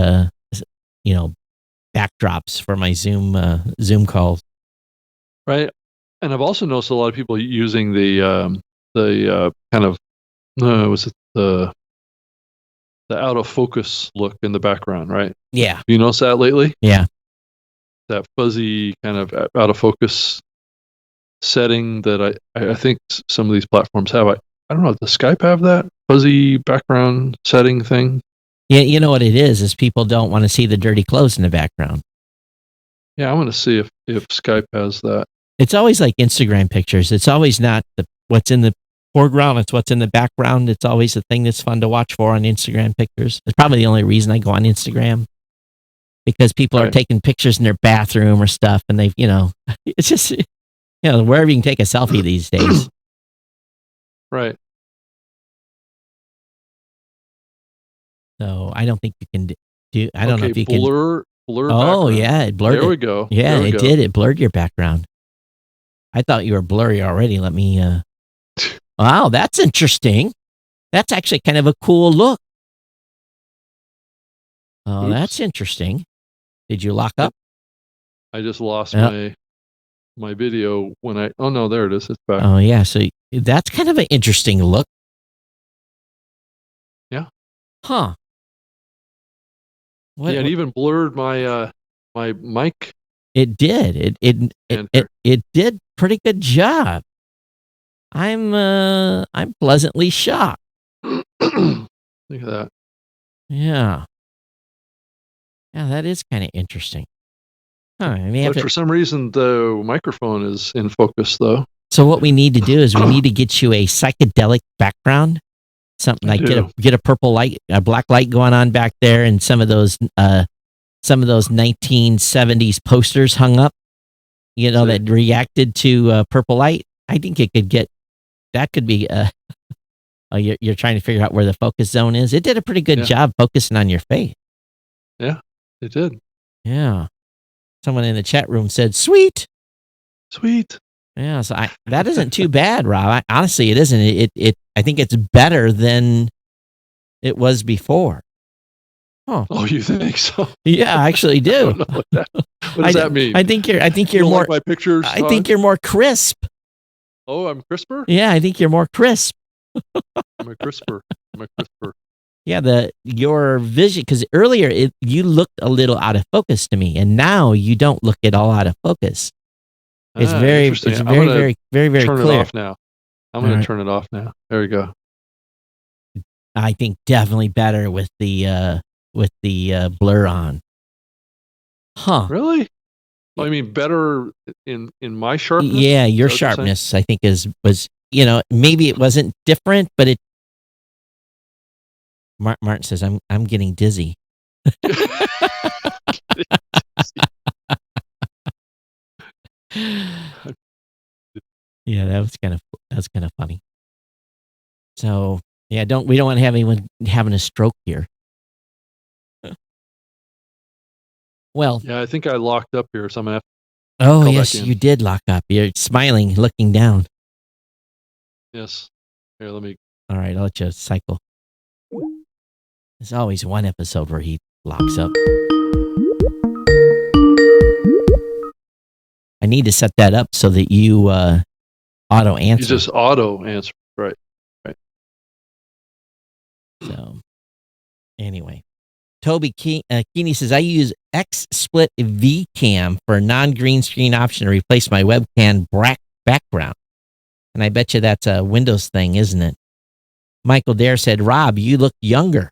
backdrops for my Zoom calls. Right. And I've also noticed a lot of people using the kind of was it the out of focus look in the background, right? Yeah. Have you noticed that lately? Yeah. That fuzzy kind of out of focus setting that I think some of these platforms have. I don't know. Does Skype have that fuzzy background setting thing? Yeah. You know what it is people don't want to see the dirty clothes in the background. Yeah. I want to see if Skype has that. It's always like Instagram pictures. It's always not what's in the foreground. It's what's in the background. It's always the thing that's fun to watch for on Instagram pictures. It's probably the only reason I go on Instagram, because people are taking pictures in their bathroom or stuff, and they've, it's just, wherever you can take a selfie these days. Right. So I don't think you can do. I don't know if you blur. Oh background. yeah, it blurred. There we go. Yeah, there we it go. did. It blurred your background. I thought you were blurry already. Let me. Wow, that's interesting. That's actually kind of a cool look. Oh, that's interesting. Did you lock up? I just lost my video when I. Oh no, there it is. It's back. Oh yeah, so that's kind of an interesting look. Yeah. Huh. It even blurred my my mic. It did. It did pretty good job. I'm pleasantly shocked. Look at that. Yeah. Yeah, that is kind of interesting. Huh, But for some reason, the microphone is in focus, though. So what we need to do is we need to get you a psychedelic background, something like get a purple light, a black light going on back there, and some of those 1970s posters hung up, that reacted to purple light. I think it could get. That could be. You're trying to figure out where the focus zone is. It did a pretty good job focusing on your face. Yeah, it did. Yeah. Someone in the chat room said, "Sweet." Yeah, so that isn't too bad, Rob. Honestly, it isn't. I think it's better than it was before. Oh, you think so? Yeah, I actually do. What does that mean? I think you're more. Like my pictures. I think you're more crisp. Oh, I'm crisper. Yeah, I think you're more crisp. I'm a crisper. Yeah, your vision, because earlier you looked a little out of focus to me, and now you don't look at all out of focus. It's very clear. Turn it off now. I'm going to turn it off now. There we go. I think definitely better with the blur on. Huh? Really? Oh, I mean, better in my sharpness. Yeah, your sharpness, I think, was maybe it wasn't different, but it. Martin says, "I'm getting dizzy." Yeah, that's kind of funny. So yeah, we don't want to have anyone having a stroke here. Well, yeah, I think I locked up here, so I'm gonna have to go yes, back in. You did lock up. You're smiling, looking down. Yes. Here, let me. All right, I'll let you cycle. There's always one episode where he locks up. I need to set that up so that you auto answer. You just auto answer, right? So, anyway, Toby Keeney says, I use XSplit VCam for a non-green screen option to replace my webcam background. And I bet you that's a Windows thing, isn't it? Michael Dare said, Rob, you look younger.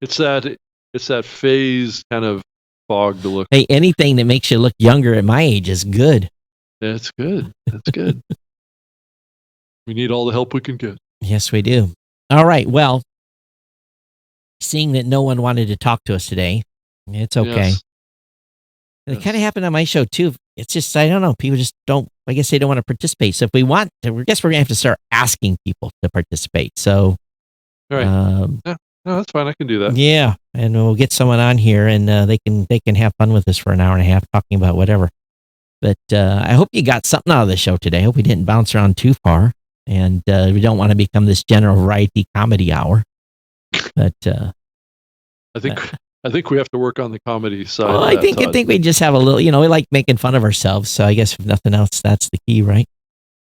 It's that phase kind of fog to look. Hey, anything that makes you look younger at my age is good. That's good. That's good. We need all the help we can get. Yes, we do. All right. Well, seeing that no one wanted to talk to us today, it's okay. Yes. It kind of happened on my show too. it's just, I don't know. People just don't, I guess they don't want to participate. So if we want to, I guess we're going to have to start asking people to participate. So, Right. Yeah. No, that's fine. I can do that. Yeah. And we'll get someone on here and they can have fun with us for an hour and a half talking about whatever. But I hope you got something out of the show today. I hope we didn't bounce around too far. And we don't want to become this general variety comedy hour. But I think we have to work on the comedy side. Well, I think we just have a little, we like making fun of ourselves. So I guess if nothing else, that's the key, right?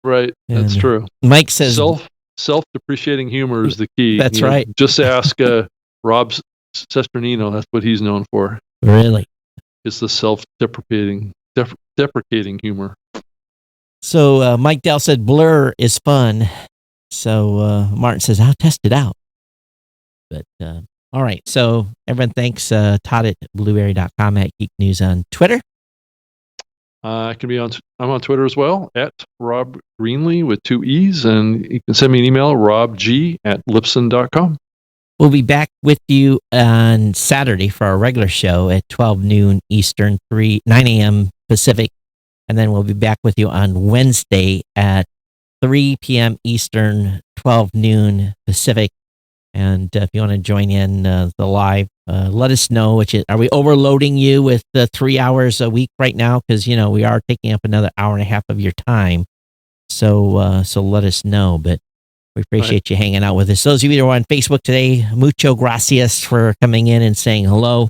Right. That's true. Mike says self-deprecating humor is the key. That's right. Just ask Rob Cesternino. That's what he's known for. Really? It's the self-deprecating humor. So Mike Dell said Blur is fun. So Martin says, I'll test it out. But all right. So everyone thanks Todd at blueberry.com, at Geek News on Twitter. I'm on Twitter as well, at Rob Greenlee with 2 E's, and you can send me an email, robg@libsyn.com. We'll be back with you on Saturday for our regular show at 12 noon Eastern, 9 a.m. Pacific, and then we'll be back with you on Wednesday at 3 p.m. Eastern, 12 noon Pacific. And if you want to join in the live, let us know. Are we overloading you with 3 hours a week right now? Because we are taking up another hour and a half of your time. So let us know. But we appreciate you hanging out with us. Those of you that are on Facebook today, mucho gracias for coming in and saying hello.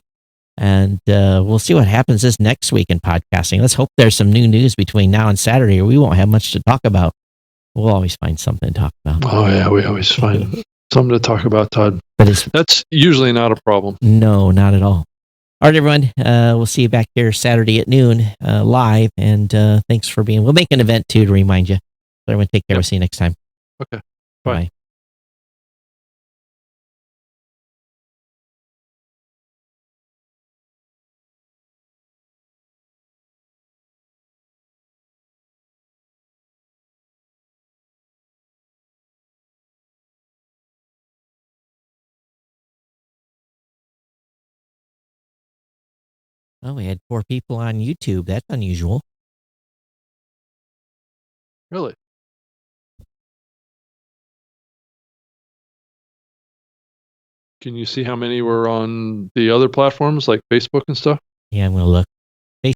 And we'll see what happens this next week in podcasting. Let's hope there's some new news between now and Saturday, or we won't have much to talk about. We'll always find something to talk about. Oh yeah, we always find something to talk about, Todd. But that's usually not a problem. No, not at all. All right, everyone. We'll see you back here Saturday at noon live. And thanks for being. We'll make an event too to remind you. So everyone, take care. We'll see you next time. Okay. Bye. Bye. Oh, we had 4 people on YouTube. That's unusual. Really? Can you see how many were on the other platforms like Facebook and stuff? Yeah, I'm going to look.